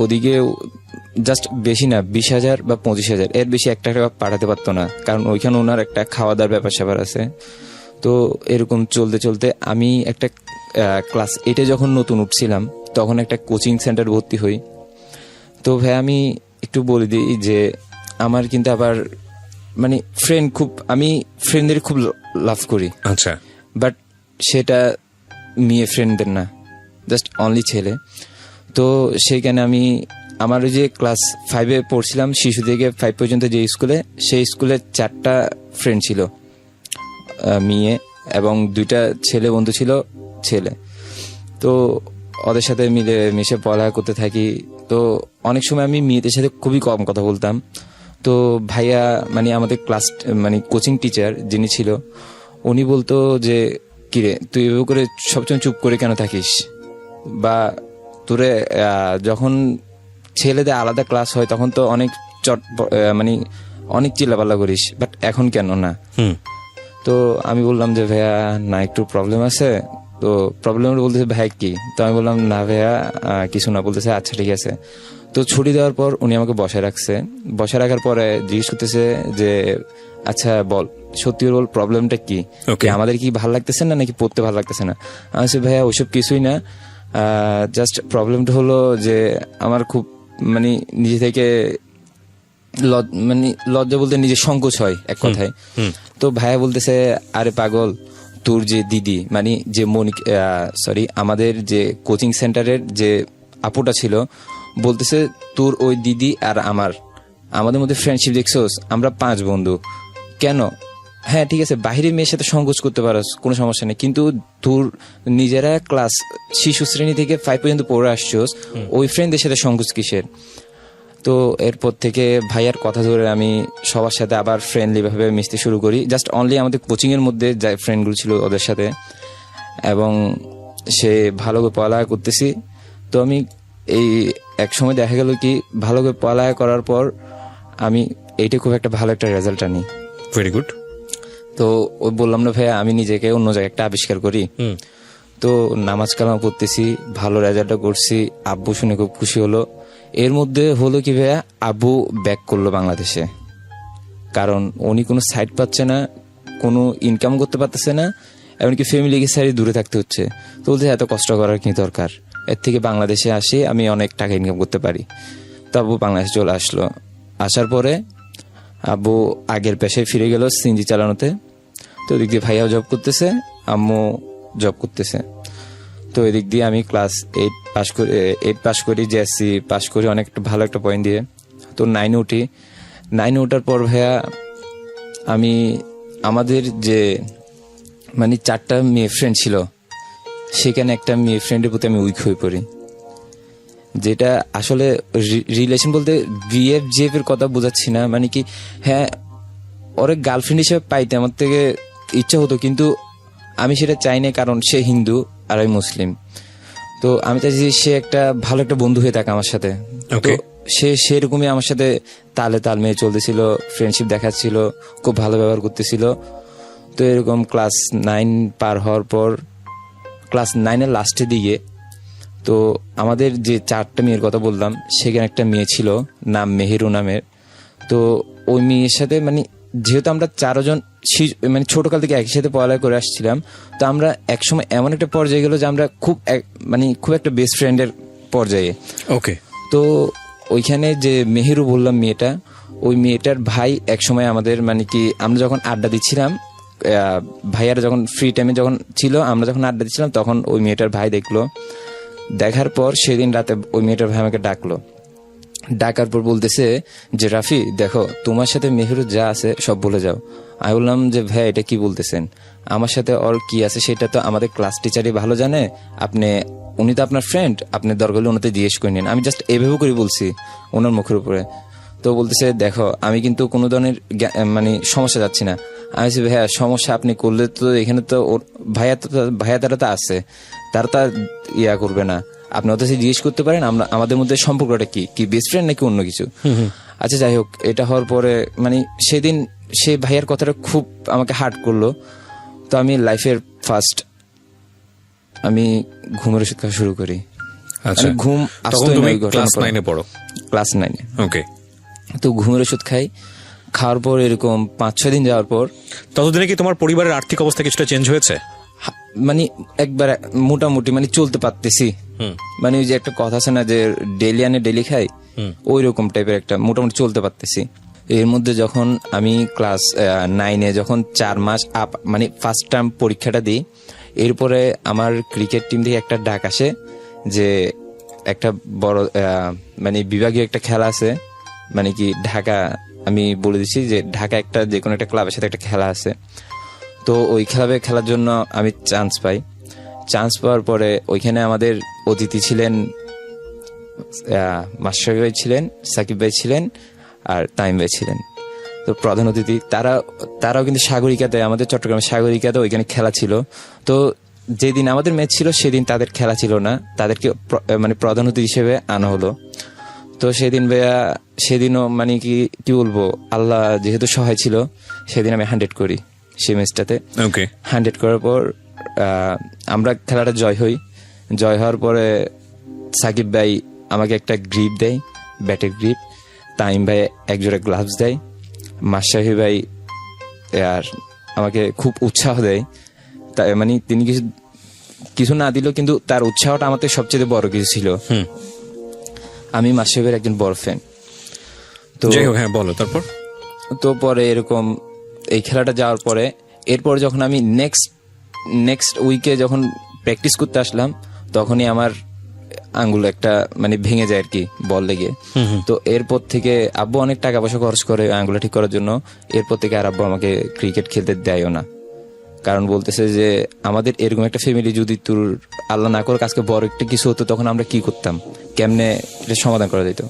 ওদিকে জাস্ট বেশি না 20,000 বা 25,000, এর বেশি একটা টাকা পাঠাতে পারতো না, কারণ ওইখানে ওনার একটা খাওয়া দাওয়ার ব্যাপার স্যাপার আছে। তো এরকম চলতে চলতে আমি একটা ক্লাস 8-এ যখন নতুন উঠছিলাম তখন একটা কোচিং সেন্টার ভর্তি হই। তো ভাই আমি একটু বলে দিই যে আমার কিন্তু আবার মানে ফ্রেন্ড খুব, আমি ফ্রেন্ডদের খুব লাভ করি। আচ্ছা। বাট সেটা মেয়ে ফ্রেন্ডদের না, জাস্ট অনলি ছেলে। তো সেইখানে আমি আমার ওই যে ক্লাস 5-এ পড়ছিলাম, শিশু থেকে 5 পর্যন্ত যে স্কুলে, সেই স্কুলে 4টা ফ্রেন্ড ছিল মেয়ে, এবং 2টা ছেলে বন্ধু ছিল ছেলে। তো ওদের সাথে মিলে মিশে পড়ালেখা করতে থাকি। তো অনেক সময় আমি মেয়েদের সাথে খুবই কম কথা বলতাম। তো ভাইয়া মানে আমাদের ক্লাস মানে কোচিং টিচার যিনি ছিল, উনি বলতো যে কিরে তুই এভাবে করে সবসময় চুপ করে কেন থাকিস, বা তোরে যখন ছেলেদের আলাদা ক্লাস হয় তখন তো অনেক মানে অনেক চিল্লাপাল্লা করিস, বাট এখন কেন না? তো আমি বললাম যে ভাইয়া না একটু প্রবলেম আছে। তো প্রবলেম বলতেছে ভাই কি? তো আমি বললাম না ভাইয়া কিছু না। বলতেছে আচ্ছা ঠিক আছে। তো ছুটি দেওয়ার পর উনি আমাকে বসায় রাখছে। বসায় রাখার পরে জিজ্ঞেস করতেছে যে আচ্ছা বল, সত্যি বল প্রবলেমটা কি? আমাদের কি ভালো লাগতেছে না নাকি পড়তে ভালো লাগতেছে না? আমি বলছি ভাইয়া ওইসব কিছুই না, জাস্ট প্রবলেমটা হলো যে আমার খুব মানে নিজে থেকে মানে লজ্জা বলতে নিজের সংকোচ হয় এক কথায়। তো ভাইয়া বলতেছে আরে পাগল, তোর যে দিদি মানে যে আমাদের যে কোচিং সেন্টারের যে আপুটা ছিল, বলতেছে তোর ওই দিদি আর আমাদের মধ্যে ফ্রেন্ডশিপ দেখছোস, আমরা 5 বন্ধু। কেন? হ্যাঁ ঠিক আছে, বাহিরের মেয়ের সাথে সংকোচ করতে পারো, কোনো সমস্যা নেই, কিন্তু তোর নিজেরা ক্লাস শিশু শ্রেণী থেকে 5 পর্যন্ত পড়ে আসছোস, ওই ফ্রেন্ডদের সাথে সংকোচ কিসের? তো এরপর থেকে ভাইয়ার কথা ধরে আমি সবার সাথে আবার ফ্রেন্ডলি ভাবে মিশতে শুরু করি। জাস্ট অনলি আমাদের কোচিং এর মধ্যে যে ফ্রেন্ডগুলো ছিল ওদের সাথে, এবং সে ভালো করে পড়ালেখা করতেছি। তো আমি এই এক সময় দেখা গেল কি ভালো করে পড়ালেখা করার পর আমি এইটা খুব একটা ভালো একটা রেজাল্ট আনি। Very good. তো ওই বললাম না ভাইয়া আমি নিজেকে অন্য জায়গায় একটা আবিষ্কার করি। তো নামাজ কালাম পড়তেছি, ভালো রেজাল্টটা করছি, আব্বু শুনে খুব খুশি হলো। এর মধ্যে হলো কি ভাইয়া, আব্বু ব্যাক করলো বাংলাদেশে, কারণ উনি কোনো সাইড পাচ্ছে না, কোনো ইনকাম করতে পারতেছে না, এমনকি ফ্যামিলিকে সাইডে দূরে থাকতে হচ্ছে। তো বলতে এত কষ্ট করার কি দরকার, এর থেকে বাংলাদেশে আসি আমি অনেক টাকা ইনকাম করতে পারি। তো আব্বু বাংলাদেশে চলে আসলো। আসার পরে আব্বু আগের পেশায় ফিরে গেল সিএনজি চালানোতে। তো ওদিক দিয়ে ভাইয়াও জব করতেছে, আম্মু জব করতেছে। তো এদিক দিয়ে আমি ক্লাস 8 পাস করি, জিএসসি পাস করি অনেক ভালো একটা পয়েন্ট দিয়ে। তো 9-এ উঠি। 9-এ ওঠার পর ভাইয়া আমি আমাদের যে মানে 4টা মেয়ে ফ্রেন্ড ছিল, সেখানে একটা মেয়ে ফ্রেন্ডের প্রতি আমি উইক হয়ে পড়ি, যেটা আসলে রিলেশন বলতে বিএফ এর কথা বোঝাচ্ছি না, মানে কি হ্যাঁ ওরে গার্লফ্রেন্ড হিসেবে পাইতে আমার থেকে ইচ্ছা হতো, কিন্তু আমি সেটা চাই না, কারণ সে হিন্দু আর আমি মুসলিম। তো আমি চাইছি সে একটা ভালো একটা বন্ধু হয়ে থাকে আমার সাথে। তো সে সেরকমই আমার সাথে তালে তাল মেয়ে চলতেছিল, ফ্রেন্ডশিপ দেখাচ্ছিল, খুব ভালো ব্যবহার করতেছিল। তো এরকম ক্লাস 9 পার হওয়ার পর ক্লাস 9-এর লাস্টের দিকে তো আমাদের যে 4টা মেয়ের কথা বললাম, সেখানে একটা মেয়ে ছিল নাম মেহেরু নামের। তো ওই মেয়ের সাথে মানে যেহেতু আমরা 4 জন মানে ছোটকাল থেকে একই সাথে পড়ালেখা করে আসছিলাম, তো আমরা একসময় এমন একটা পর্যায়ে গেল যে আমরা খুব একটা বেস্ট ফ্রেন্ডের পর্যায়ে। ওকে। তো ওইখানে যে মেহেরু বললাম মেয়েটা, ওই মেয়েটার ভাই একসময় আমাদের মানে কি আমরা যখন আড্ডা দিচ্ছিলাম, ভাইয়ারা যখন ফ্রি টাইমে যখন ছিল, আমরা যখন আড্ডা দিচ্ছিলাম, তখন ওই মেয়েটার ভাই দেখলো। দেখার পর সেদিন রাতে ওই মেয়েটার ভাই আমাকে ডাকলো। ডাকার পর বলতেছে যে রাফি দেখো, তোমার সাথে মেহেরুর যা আছে সব বলে যাও। আমি বললাম যে ভাই এটা কি বলতেছেন, আমার সাথে ওর কি আছে সেটা তো আমাদের ক্লাস টিচারই ভালো জানে, উনি তো আপনার ফ্রেন্ড, আপনি দরকার হলে ওনাতে জিজ্ঞেস করে নিন। আমি জাস্ট এভাবে করে বলছি ওনার মুখের উপরে। তো বলতেছে দেখো আমি কিন্তু কোনো ধরনের সমস্যা যাচ্ছি না। আমি বলছি ভাইয়া সমস্যা আপনি করলে তো এখানে তো ওর ভাইয়া তারা তো আছে, তারা তো ইয়া করবে না, আপনি ওদের জিজ্ঞেস করতে পারেন আমাদের মধ্যে সম্পর্কটা কি বেস্ট ফ্রেন্ড নাকি অন্য কিছু। আচ্ছা যাই হোক, এটা হওয়ার পরে সেদিন সেই ভাইয়ার কথাটা খুব আমাকে হার্ট করলো। তো আমি লাইফের ফার্স্ট আমি ঘুমের ওষুধ খাওয়া শুরু করি। আচ্ছা, ঘুম ক্লাস 9 এ পড়ো? ক্লাস 9 এ। ওকে। তো ঘুমের ওষুধ খাই, খাওয়ার পর এরকম 5-6 দিন যাওয়ার পর ততদিনে কি তোমার পরিবারের আর্থিক অবস্থা কিছুটা চেঞ্জ হয়েছে? একবার মোটামুটি চলতে পারতেছি। ওই যে একটা কথা আছে না যে ডেলি আনে ডেলি খাই, ওই রকম টাইপের একটা মোটামুটি চলতে পারতেছি। এর মধ্যে যখন আমি ক্লাস 9 এ যখন 4 মাস আপ ফার্স্ট টার্ম পরীক্ষাটা দিই, এরপরে আমার ক্রিকেট টিম থেকে একটা ডাক আসে যে একটা বড় বিভাগীয় একটা খেলা আছে, কি ঢাকা, আমি বলে দিচ্ছি যে ঢাকা একটা যে কোনো একটা ক্লাবের সাথে একটা খেলা আছে। তো ওই ক্লাবে খেলার জন্য আমি চান্স পাই। চান্স পাওয়ার পরে ওইখানে আমাদের অতিথি ছিলেন মাস্টার ভাই ছিলেন, সাকিব ভাই ছিলেন, আর তাইম ভাই ছিলেন। তো প্রধান অতিথি তারাও কিন্তু সাগরিকাতে, আমাদের চট্টগ্রামের সাগরিকাতে ওইখানে খেলা ছিল। তো যেদিন আমাদের ম্যাচ ছিল সেদিন তাদের খেলা ছিল না, তাদেরকে প্রধান অতিথি হিসেবে আনা হলো। তো সেদিনও কি বলবো, আল্লাহ যেহেতু সহায় ছিল, সেদিন আমি 100 করি সেই ম্যাচটাতে। 100 করার পর আমরা খেলাটা জয় হই। জয় হওয়ার পরে সাকিব ভাই আমাকে একটা গ্রিপ দেয়, ব্যাটের গ্রিপ। তাইম ভাই একজোড়া গ্লাভস দেয়। মাশরাফি ভাই আর আমাকে খুব উৎসাহ দেয়। তাই তিনি কিছু না দিল, কিন্তু তার উৎসাহটা আমাদের সবচেয়ে বড় কিছু ছিল। আমি মাশরাফির একজন বড় ফ্যান। তো হ্যাঁ বলো তারপর। তো পরে এরকম এই খেলাটা যাওয়ার পরে এরপর যখন আমি নেক্সট উইকে যখন প্র্যাকটিস করতে আসলাম, তখনই আমার আঙ্গুল একটা ভেঙে যায় আর কি, বল লেগে। তো এরপর থেকে আব্বু অনেক টাকা পয়সা খরচ করে আঙ্গুলটা ঠিক করার জন্য। এরপর থেকে আর আব্বু আমাকে ক্রিকেট খেলতে দেয়ও না, কারণ বলতেছে যে আমাদের এরকম একটা ফ্যামিলি যদি তোর আল্লাহ না করে আজকে বড় একটা কিছু হতো, তখন আমরা কি করতাম, কেমনে এটা সমাধান করা যেত।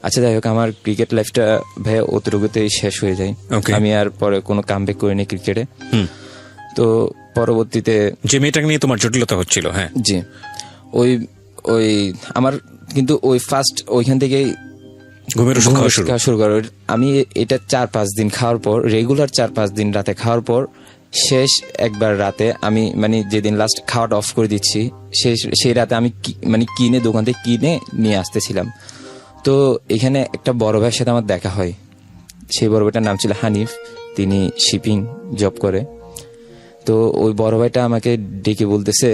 আচ্ছা যাই হোক, আমার ক্রিকেট লাইফটা ভাই অতটুকুতেই শেষ হয়ে যায়। আমি আর পরে কোনো কামব্যাক করিনি ক্রিকেটে। তো পরবর্তীতে যে মেয়েটাকে নিয়ে তোমার জটিলতা হচ্ছিল, হ্যাঁ জি, ওই আমার কিন্তু ওই ফার্স্ট ওইখান থেকেই ঘুমের ওষুধ খাওয়া শুরু করা। আমি এটা 4-5 দিন খাওয়ার পর, রেগুলার 4-5 দিন রাতে খাওয়ার পর, শেষ একবার রাতে আমি যেদিন লাস্ট খাওয়াটা অফ করে দিচ্ছি, সেই রাতে আমি দোকান থেকে কিনে নিয়ে আসতেছিলাম। তো এখানে একটা বড় ভাইয়ের সাথে আমার দেখা হয়। সেই বড় ভাইটার নাম ছিল হানিফ, তিনি শিপিং জব করে। তো ওই বড় ভাইটা আমাকে ডেকে বলতেছে,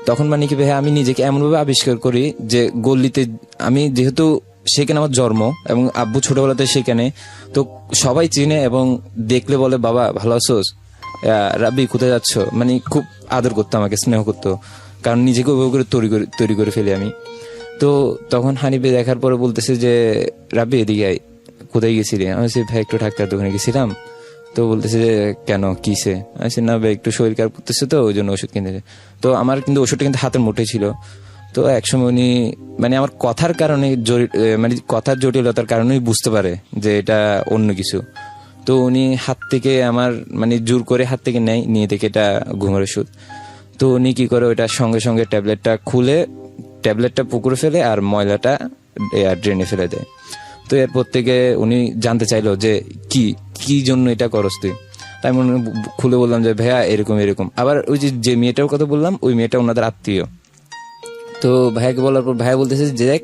তখন কি ভাই আমি নিজেকে এমনভাবে আবিষ্কার করি যে গল্লিতে আমি যেহেতু সেখানে আমার জন্ম এবং আব্বু ছোটবেলাতে সেখানে, তো সবাই চিনে এবং দেখলে বলে বাবা ভালো আছোস, রাব্বি কোথায় যাচ্ছ, খুব আদর করতো আমাকে, স্নেহ করতো, কারণ নিজেকে ওইভাবে করে তৈরি করে ফেলি আমি। তো তখন হানিফে দেখার পরে বলতেছে যে রাব্বি এদিকে আয়, কোথায় গেছিলি? আমি বলছি ভাই একটু ডাক্তার দোকানে গেছিলাম। তো বলতেছে যে কেন কিসে? আমি না ভাই একটু শরীর খারাপ করতেছে, তো ওই জন্য ওষুধ কিনতেছে। তো আমার কিন্তু ওষুধটা কিন্তু হাতের মুঠে ছিল। তো একসময় উনি আমার কথার কারণে কথার জটিলতার কারণেই বুঝতে পারে যে এটা অন্য কিছু। তো উনি হাত থেকে আমার জোর করে হাত থেকে নিয়ে থেকে এটা ঘুমের ওষুধ। তো উনি কি করে ওইটা সঙ্গে সঙ্গে ট্যাবলেটটা খুলে ট্যাবলেটটা পুকুরে ফেলে আর ময়লাটা ড্রেনে ফেলে দেয়। তো এরপর থেকে উনি জানতে চাইলো যে কি জন্য এটা করস তুই? তাই মনে খুলে বললাম যে ভাইয়া এরকম এরকম। আবার ওই যে মেয়েটার কথা বললাম, ওই মেয়েটা ওনাদের আত্মীয়। তো ভাইয়াকে বলার পর ভাইয়া বলতেছে যে দেখ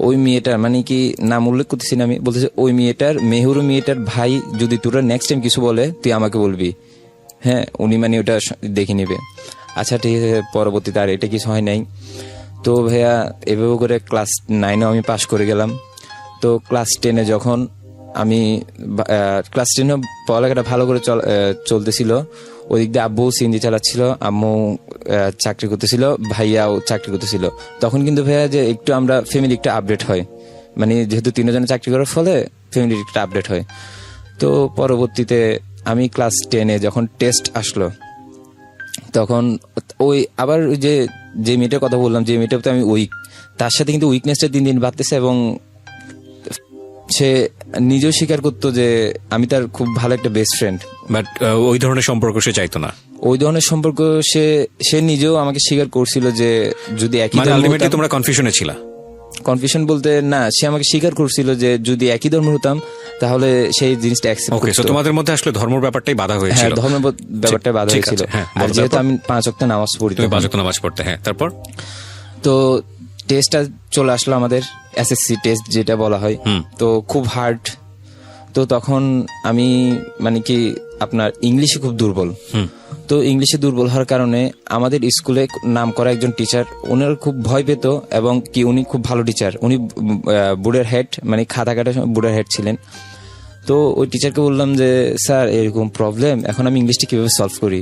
ওই মেয়েটার কি নাম উল্লেখ করতেছি না আমি, বলতেছে ওই মেয়েটার মেহুরু মেয়েটার ভাই যদি তোরা নেক্সট টাইম কিছু বলে তুই আমাকে বলবি, হ্যাঁ উনি ওটা দেখে নিবে। আচ্ছা ঠিক আছে। পরবর্তীতে আর এটা কিছু হয় নাই। তো ভাইয়া এভাবে করে ক্লাস 9 আমি পাশ করে গেলাম। তো ক্লাস 10 যখন আমি ক্লাস 10 পড়ালেখাটা ভালো করে চলতেছিল। ওই দিক দিয়ে আব্বু সিএনজি চালাচ্ছিল, আম্মু চাকরি করতেছিল, ভাইয়াও চাকরি করতেছিল। তখন কিন্তু ভাইয়া যে একটু আমরা ফ্যামিলি একটু আপডেট হয়, মানে যেহেতু 3 জনে চাকরি করার ফলে ফ্যামিলির একটু আপডেট হয়। তো পরবর্তীতে আমি ক্লাস 10-এ যখন টেস্ট আসলো, তখন ওই আবার ওই যে মেয়েটার কথা বললাম, যে মেয়েটাতে আমি উইক, তার সাথে কিন্তু উইকনেসটা দিন দিন বাড়তেছে, এবং সে নিজেও স্বীকার করতো যে আমি তার খুব ভালো একটা বেস্ট ফ্রেন্ড। বাট ওই ধরনের সম্পর্ক সে চাইতো না। ওই ধরনের সম্পর্ক সে নিজেও আমাকে স্বীকার করছিল যে যদি একই মানে আলটিমেটলি তোমরা কনফিউশনে ছিলা? কনফিউশন বলতে না, সে আমাকে স্বীকার করছিল যে যদি একই ধর্ম হতাম তাহলে সেই জিনিসটা অ্যাকসেপ্ট করত। ওকে, সো তোমাদের মধ্যে আসলে ধর্মের ব্যাপারটাই বাধা হয়েছিল? হ্যাঁ, ধর্মের ব্যাপারটা বাধা হয়েছিল। আর যেহেতু আমি 5 ওয়াক্ত নামাজ পড়ি, তুমি 5 ওয়াক্ত নামাজ পড়তে। হ্যাঁ, তারপর তো টেস্টটা চলে আসলো আমাদের, এসএসসি টেস্ট যেটা বলা হয়। তো খুব হার্ড। তো তখন আমি মানে কি আপনার ইংলিশে খুব দুর্বল। তো ইংলিশে দুর্বল হওয়ার কারণে আমাদের স্কুলে নাম করা একজন টিচার, উনার খুব ভয় পেত, এবং কি উনি খুব ভালো টিচার, উনি বোর্ডের হেড, মানে খাতা কাটা বোর্ডের হেড ছিলেন। তো ওই টিচারকে বললাম যে স্যার এরকম প্রবলেম, এখন আমি ইংলিশটা কিভাবে সলভ করি?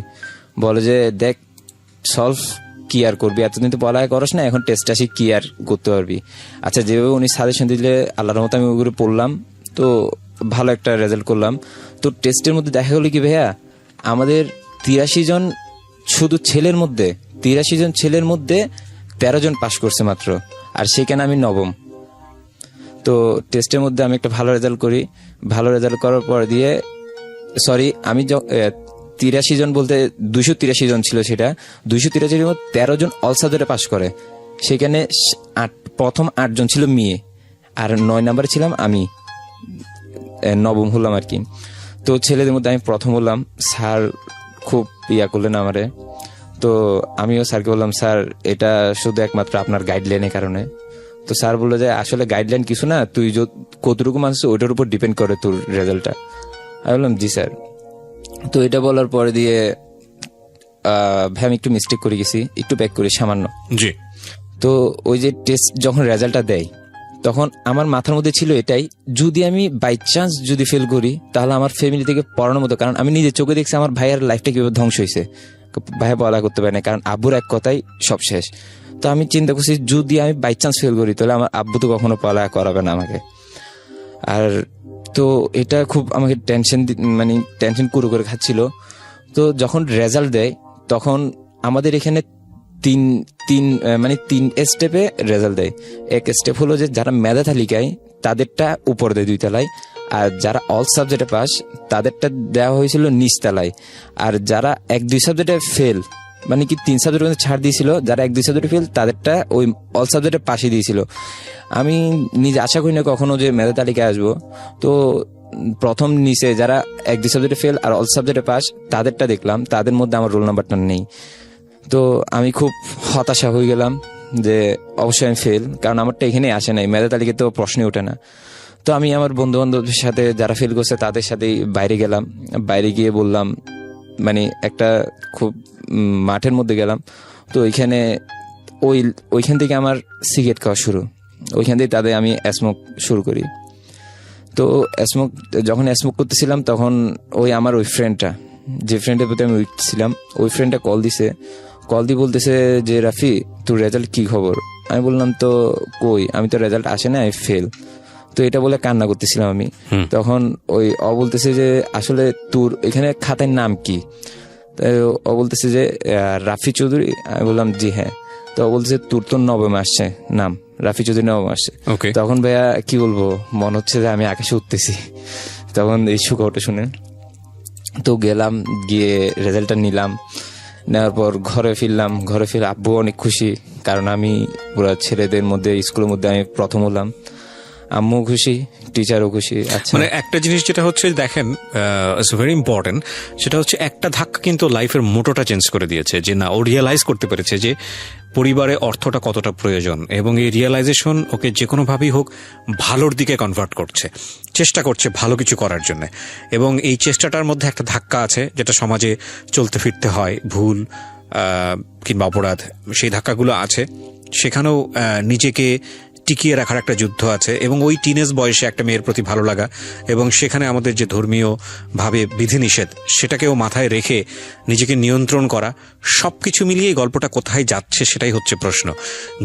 বলে যে দেখ, সলভ কি আর করবি, এতদিন তো পড়ালেখা করস না, এখন টেস্ট আসি কি আর করতে পারবি। আচ্ছা, যেভাবে উনি সাজেশন দিলে আল্লাহর মতো আমি ওগুলো পড়লাম, তো ভালো একটা রেজাল্ট করলাম। তো টেস্টের মধ্যে দেখা গেলো কি ভাইয়া, আমাদের 83 জন শুধু ছেলের মধ্যে 83 জন ছেলের মধ্যে 13 জন পাশ করছে মাত্র, আর সেখানে আমি নবম। তো টেস্টের মধ্যে আমি একটা ভালো রেজাল্ট করি। ভালো রেজাল্ট করার পর দিয়ে আমি 83 জন বলতে 283 জন ছিল, সেটা 283 জন 13 জন অল সাবজেক্টে পাশ করে। সেখানে প্রথম 8 জন ছিল মেয়ে, আর 9 নাম্বারে ছিলাম আমি, নবম হলাম আর কি। তো ছেলেদের মধ্যে আমি প্রথম হলাম। স্যার খুব করলেন আমারে। তো আমিও স্যারকে বললাম, স্যার এটা শুধু একমাত্র আপনার গাইডলাইনের কারণে। তো স্যার বললো যে আসলে গাইডলাইন কিছু না, তুই কতটুকু মানুষ ওইটার উপর ডিপেন্ড করে তোর রেজাল্টটা। আমি বললাম জি স্যার। তো এটা বলার পরে দিয়ে ভাই আমি একটু মিস্টেক করে গেছি, একটু ব্যাক করি সামান্য। জি। তো ওই যে টেস্ট যখন রেজাল্টটা দেয়, তখন আমার মাথার মধ্যে ছিল এটাই, যদি আমি বাই চান্স যদি ফেল করি তাহলে আমার ফ্যামিলি থেকে পড়ানোর মতো, কারণ আমি নিজে চোখে দেখছি আমার ভাইয়ের লাইফটা কিভাবে ধ্বংস হয়েছে, ভাইয়া পড়ালেখা করতে পারে না, কারণ আব্বুর এক কথাই সব শেষ। তো আমি চিন্তা করছি যদি আমি বাই চান্স ফেল করি তাহলে আমার আব্বু তো কখনো পড়ালেখা করাবে না আমাকে। আর তো এটা খুব আমাকে টেনশন করে খাচ্ছিল। তো যখন রেজাল্ট দেয় তখন আমাদের এখানে তিন স্টেপে রেজাল্ট দেয়। এক স্টেপ হলো যে যারা মেধা তালিকায় তাদেরটা উপর দেয় 2 তলায়, আর যারা অল সাবজেক্টে পাস তাদেরটা দেওয়া হয়েছিল নিচ তলায়, আর যারা 1-2 সাবজেক্টে ফেল, মানে কি 3 সাবজেক্টের ছাড় দিয়েছিল, যারা 1-2 সাবজেক্টে ফেল তাদেরটা ওই অল সাবজেক্টে পাশে দিয়েছিল। আমি নিজে আশা করি না কখনো যে মেধা তালিকায় আসবো। তো প্রথম নিচে যারা 1-2 সাবজেক্টে ফেল আর অল সাবজেক্টে পাস তাদেরটা দেখলাম, তাদের মধ্যে আমার রোল নাম্বারটা নেই। তো আমি খুব হতাশা হয়ে গেলাম যে অবশ্যই আমি ফেল, কারণ আমারটা এখানে আসে নাই, মেধা তালিকায় তো প্রশ্নই ওঠে না। তো আমি আমার বন্ধু বান্ধবের সাথে যারা ফেল করছে তাদের সাথেই বাইরে গেলাম। বাইরে গিয়ে বললাম, মানে একটা খুব মাঠের মধ্যে গেলাম। তো ওইখান থেকে আমার সিগারেট খাওয়া শুরু, ওইখান থেকে তাদের আমি স্মোক শুরু করি। তো যখন স্মোক করতেছিলাম তখন আমার ওই ফ্রেন্ডটা, যে ফ্রেন্ডের প্রতি আমি উইক ছিলাম, ওই ফ্রেন্ডটা কল দিয়ে বলতেছে যে রাফি তোর রেজাল্ট কি খবর? আমি বললাম তো কই, আমি তো রেজাল্ট আসে না, আমি ফেল। তো এটা বলে কান্না করতেছিলাম আমি। তখন বলতেছে যে আসলে তোর এখানে খাতায় নাম কি? বলতেছে যে রাফি চৌধুরী। আমি বললাম জি হ্যাঁ। তো বলতেছে তোর তো নবমে আসছে নাম, রাফি চৌধুরী নবমে আসছে। তখন ভাইয়া কি বলবো, মনে হচ্ছে যে আমি আকাশে উঠতেছি তখন এই সুখটা শুনে। তো গেলাম, গিয়ে রেজাল্টটা নিলাম, নেওয়ার পর ঘরে ফিরলাম। ঘরে ফিরে আব্বু অনেক খুশি, কারণ আমি পুরো ছেলেদের মধ্যে স্কুলের মধ্যে আমি প্রথম হলাম। আম্মু খুশি, টিচারও খুশি। আচ্ছা, মানে একটা জিনিস যেটা হচ্ছে দেখেন, ইটস ভেরি ইম্পর্টেন্ট, সেটা হচ্ছে একটা ধাক্কা কিন্তু লাইফের মোটোটা চেঞ্জ করে দিয়েছে। যে না, ও রিয়েলাইজ করতে পেরেছে যে পরিবারে অর্থটা কতটা প্রয়োজন, এবং এই রিয়েলাইজেশন ওকে যে কোনোভাবেই হোক ভালোর দিকে কনভার্ট করছে, চেষ্টা করছে ভালো কিছু করার জন্য। এবং এই চেষ্টাটার মধ্যে একটা ধাক্কা আছে যেটা সমাজে চলতে ফিরতে হয়, ভুল কিংবা অপরাধ, সেই ধাক্কাগুলো আছে। সেখানেও নিজেকে টিকিয়ে রাখার একটা যুদ্ধ আছে, এবং ওই টিনেজ বয়সে একটা মেয়ের প্রতি ভালো লাগা, এবং সেখানে আমাদের যে ধর্মীয় ভাবে বিধিনিষেধ সেটাকেও মাথায় রেখে নিজেকে নিয়ন্ত্রণ করা, সবকিছু মিলিয়ে এই গল্পটা কোথায় যাচ্ছে সেটাই হচ্ছে প্রশ্ন।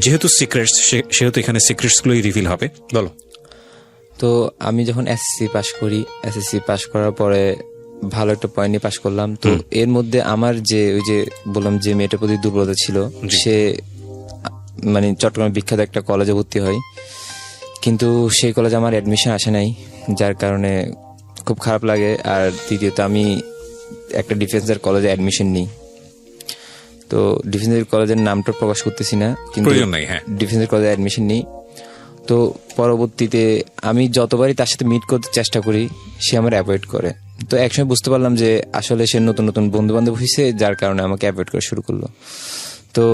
যেহেতু সিক্রেটস, সেহেতু এখানে সিক্রেটসগুলোই রিভিল হবে। বলো। তো আমি যখন এসএসসি পাশ করি, এসএসসি পাশ করার পরে ভালো একটা পয়েন্ট নিয়ে পাশ করলাম। তো এর মধ্যে আমার যে ওই যে বললাম যে মেয়েটার প্রতি দুর্বলতা ছিল, সে মানে চট্টগ্রামের বিখ্যাত একটা কলেজে ভর্তি হয়, কিন্তু সেই কলেজে আমার অ্যাডমিশন আসে নাই, যার কারণে খুব খারাপ লাগে। আর দ্বিতীয়ত আমি একটা ডিফেন্সের কলেজে অ্যাডমিশন নিই। তো ডিফেন্সের কলেজের নামটা প্রকাশ করতেছি না, কিন্তু ডিফেন্সের কলেজে অ্যাডমিশন নিই। তো পরবর্তীতে আমি যতবারই তার সাথে মিট করতে চেষ্টা করি, সে আমার অ্যাভয়েড করে। তো একসময় বুঝতে পারলাম যে আসলে সে নতুন নতুন বন্ধু বান্ধব হয়েছে, যার কারণে আমাকে অ্যাভয়েড করা শুরু করলো। তো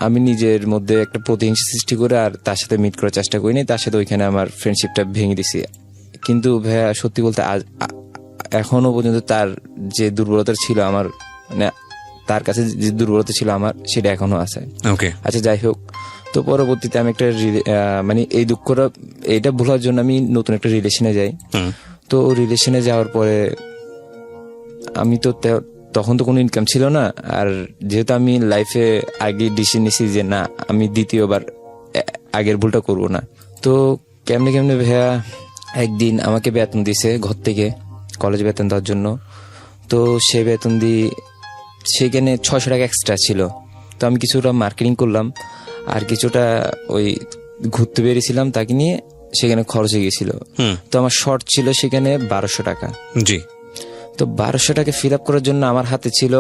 আমি নিজের মধ্যে একটা প্রতিহিংসা সৃষ্টি করে আর তার সাথে মিট করার চেষ্টা করিনি, তার সাথে ওইখানে আমার ফ্রেন্ডশিপটা ভেঙে দিছি। কিন্তু ভাইয়া সত্যি বলতে এখনো পর্যন্ত তার যে দুর্বলতা ছিল আমার, মানে তার কাছে যে দুর্বলতা ছিল আমার, সেটা এখনো আছে। আচ্ছা, যাই হোক। তো পরবর্তীতে আমি একটা মানে এই দুঃখটা এইটা ভোলার জন্য আমি নতুন একটা রিলেশনে যাই। তো রিলেশনে যাওয়ার পরে আমি তো তখন তো কোনো ইনকাম ছিল না, আর যেহেতু আমি লাইফে আগে ডিসিশন নিয়েছি যে না, আমি দ্বিতীয়বার আগের ভুলটা করব না। তো কেমনে কেমনে ভাইয়া একদিন আমাকে বেতন দিছে ঘর থেকে, কলেজ বেতন দেওয়ার জন্য। তো সে বেতন দিয়ে সেখানে 600 টাকা এক্সট্রা ছিল। তো আমি কিছুটা মার্কেটিং করলাম, আর কিছুটা ওই ঘুরতে বেরিয়েছিলাম তাকে নিয়ে, সেখানে খরচ হয়ে গেছিল। তো আমার শর্ট ছিল সেখানে 1200 টাকা। জি। তো 1200 টাকা ফিল আপ করার জন্য আমার হাতে ছিল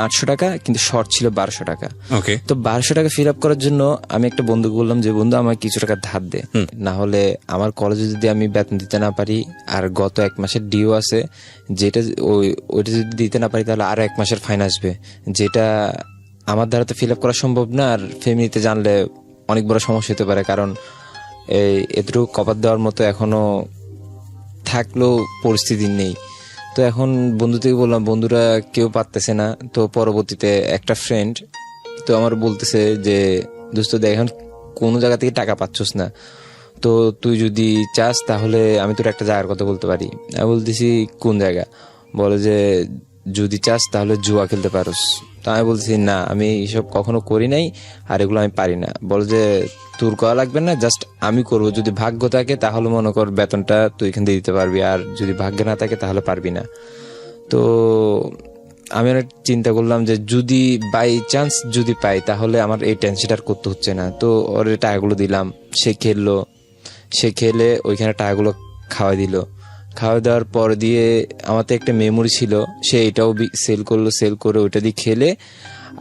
800 টাকা, কিন্তু শর্ট ছিল 1200 টাকা। তো 1200 টাকা ফিল আপ করার জন্য আমি একটা বন্ধুকে বললাম যে বন্ধু, আমার কিছু টাকা ধার দে, না হলে আমার কলেজে যদি আমি বেতন দিতে না পারি, আর গত 1 মাসের ডিও আছে, যেটা ওইটা যদি দিতে না পারি তাহলে আরো 1 মাসের ফাইন আসবে, যেটা আমার দ্বারা তো ফিল আপ করা সম্ভব না, আর ফ্যামিলিতে জানলে অনেক বড় সমস্যা হতে পারে, কারণ এই এটুকু কভার দেওয়ার মতো এখনো থাকলেও পরিস্থিতি নেই। তো এখন বন্ধু থেকে বললাম, বন্ধুরা কেউ পারতেছে না। তো পরবর্তীতে একটা ফ্রেন্ড তো আমার বলতেছে যে দোস্ত দেখ, এখন কোনো জায়গা থেকে টাকা পাচ্ছস না, তো তুই যদি চাস তাহলে আমি তোর একটা জায়গার কথা বলতে পারি। আমি বলতেছি কোন জায়গা? বলে যে যদি চাস তাহলে জুয়া খেলতে পারোস। তো আমি বলতেছি না, আমি এইসব কখনো করি নাই, আর এগুলো আমি পারি না। বলে যে তোর করা লাগবে না, জাস্ট আমি করবো, যদি ভাগ্য থাকে তাহলে মনে কর বেতনটা তুই এখান থেকে দিতে পারবি, আর যদি ভাগ্য না থাকে তাহলে পারবি না। তো আমি অনেক চিন্তা করলাম যে যদি বাই চান্স যদি পাই তাহলে আমার এই টেনশনটা আর করতে হচ্ছে না। তো ওর টাকাগুলো দিলাম, সে খেললো, সে খেলে ওইখানে টাকাগুলো খাওয়াই দিল। খাওয়া দেওয়ার পর দিয়ে আমার তো একটা মেমোরি ছিল, সে এটাও সেল করলো, সেল করে ওইটা দিয়ে খেলে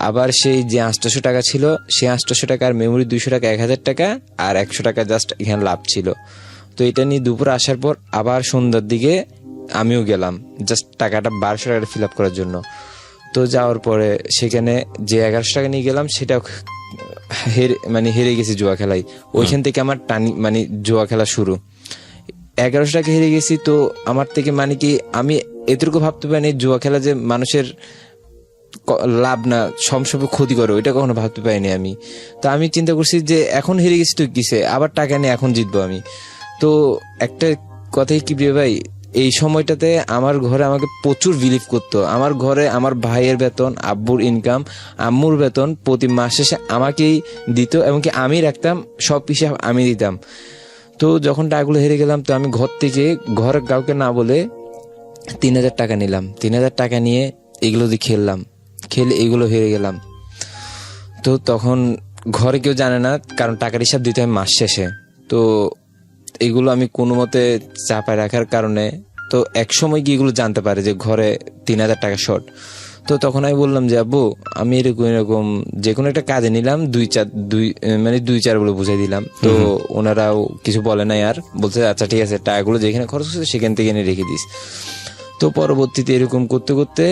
আবার সেই যে 800 টাকা ছিল, সেই 800 টাকার মেমোরি 200 টাকা, 1000 টাকা, আর 100 টাকা জাস্ট এখানে লাভ ছিল। তো এটা নিয়ে দুপুরে আসার পর আবার সন্ধ্যার দিকে আমিও গেলাম জাস্ট টাকাটা 1200 টাকা ফিল আপ করার জন্য। তো যাওয়ার পরে সেখানে যে 1100 টাকা নিয়ে গেলাম, সেটা হেরে গেছি জুয়া খেলাই। ওইখান থেকে আমার মানে জুয়া খেলা শুরু। 1100 টাকা হেরে গেছি। তো আমার থেকে মানে কি আমি এতটুকু ভাবতে পারিনি জুয়া খেলা যে মানুষের লাভ না, সবসময় ক্ষতি করে, ওইটা কখনো ভাবতে পারিনি আমি। তো আমি চিন্তা করছি যে এখন হেরে গেছি তো কিসে, আবার টাকা নিয়ে এখন জিতবো আমি। তো একটা কথাই কি প্রিয় ভাই, এই সময়টাতে আমার ঘরে আমাকে প্রচুর বিলিভ করতো। আমার ঘরে আমার ভাইয়ের বেতন, আব্বুর ইনকাম, আম্মুর বেতন প্রতি মাস শেষে আমাকেই দিত, এমনকি আমি রাখতাম, সব হিসাব আমি দিতাম। তো যখন টাকাগুলো হেরে গেলাম, তো আমি ঘর থেকে ঘরের কাউকে না বলে 3000 টাকা নিলাম। 3000 টাকা নিয়ে এগুলো দিয়ে খেললাম, খেলে এগুলো হেরে গেলাম। তো তখন ঘরে কেউ জানে না, কারণ টাকার হিসাব দিতে হয় মাস শেষে। তো এগুলো আমি কোনো মতে চাপায় রাখার কারণে তো এক সময় গিয়ে এগুলো জানতে পারে যে ঘরে 3000 টাকা শর্ট। তো তখন আমি বললাম যে আব্বু, আমি এরকম যে কোনো একটা কাজে নিলাম, 2-4 বলে বুঝাই দিলাম। তো ওনারাও কিছু বলে নাই, আর বলছে আচ্ছা ঠিক আছে, টাকাগুলো যেখানে খরচ হচ্ছে সেখান থেকে এনে রেখে দিস। তো পরবর্তীতে এরকম করতে করতে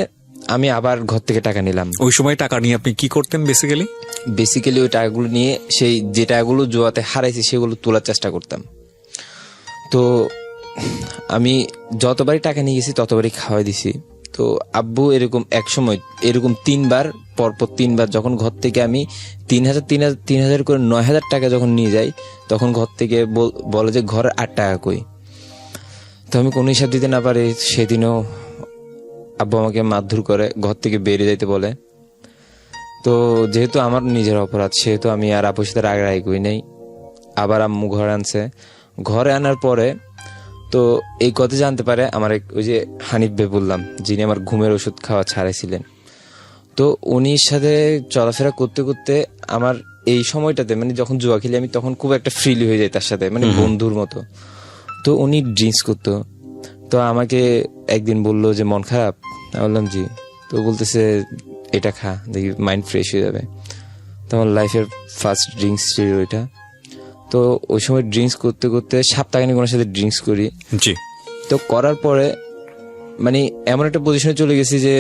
আমি আবার ঘর থেকে টাকা নিলাম। ওই সময় টাকা নিয়ে আপনি কি করতেন? বেসিক্যালি ওই টাকাগুলো নিয়ে সেই যে টাকাগুলো জুয়াতে হারাইছি সেগুলো তোলার চেষ্টা করতাম। তো আমি যতবারই টাকা নিয়ে গেছি ততবারই খাওয়াই দিছি। তো আব্বু এরকম এক সময় এরকম 3বার পরপর 3বার যখন ঘর থেকে আমি 3,000 করে 9,000 টাকা যখন নিয়ে যাই, তখন ঘর থেকে বলে যে ঘরে 8 টাকা কই। তো আমি কোনো হিসাব দিতে না পারি, সেদিনও আব্বু আমাকে মারধর করে, ঘর থেকে বেরিয়ে যাইতে বলে। তো যেহেতু আমার নিজের অপরাধ, সেহেতু আমি আর আব্বুর সাথে রাগারাগি করি নাই। আবার আম্মু ঘরে আনছে, ঘরে আনার পরে তো এই কথা জানতে পারে আমার ওই যে হানিফ ভাই বললাম, যিনি আমার ঘুমের ওষুধ খাওয়া ছাড়াইছিলেন। তো উনির সাথে চলাফেরা করতে করতে আমার এই সময়টাতে মানে যখন জুয়া খেলি আমি, তখন খুব একটা ফ্রিলি হয়ে যায় তার সাথে, মানে বন্ধুর মতো। তো উনি ড্রিঙ্কস করতো, তো আমাকে একদিন বললো যে মন খারাপ, আমি বললাম জি। তো বলতেছে এটা খা, দেখি মাইন্ড ফ্রেশ হয়ে যাবে। তো আমার লাইফের ফার্স্ট ড্রিঙ্কস ছিল ওইটা। তো ওই সময় ড্রিঙ্কস করতে করতে সপ্তাহখানিক ওনার সাথে ড্রিঙ্কস করি। জি। তো করার পরে মানে এমন একটা পজিশনে চলে গেছি যে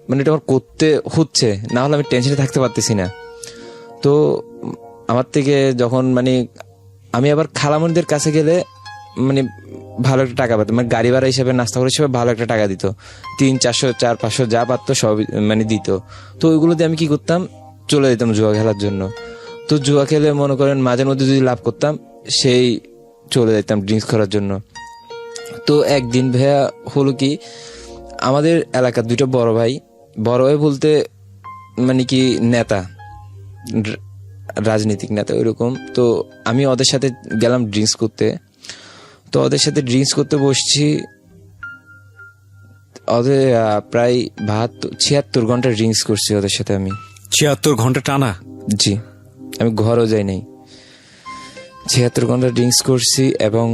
মানে এটা আমার করতে হচ্ছে, না হলে আমি টেনশনে থাকতে পারতেছি না। তো আমার থেকে যখন মানে আমি আবার খালামণিদের কাছে গেলে মানে ভালো একটা টাকা পাতাম, মানে গাড়ি ভাড়া হিসেবে, নাস্তা করে হিসেবে ভালো একটা টাকা দিত, 300, 400, 500 যা পারতো সব মানে দিত। তো ওইগুলো দিয়ে আমি কি করতাম, চলে যেতাম জুয়া খেলার জন্য। তো জুয়া খেলে মনে করেন মাঝে মধ্যে যদি লাভ করতাম, সেই চলে যেতাম ড্রিঙ্কস করার জন্য। তো একদিন ভাইয়া হলো কি, আমাদের এলাকার 2টা বড় ভাই বলতে মানে কি নেতা, রাজনৈতিক নেতা ওইরকম। তো আমি ওদের সাথে গেলাম ড্রিঙ্কস করতে। তো ওদের সাথে ড্রিঙ্কস করতে বসছি, ওদের প্রায় 76 ঘন্টা ড্রিঙ্কস করছি ওদের সাথে আমি। 76 ঘন্টা টানা? জি, আমি ঘরও যাই নাই। 76 ঘন্টা ড্রিঙ্কস করছি এবং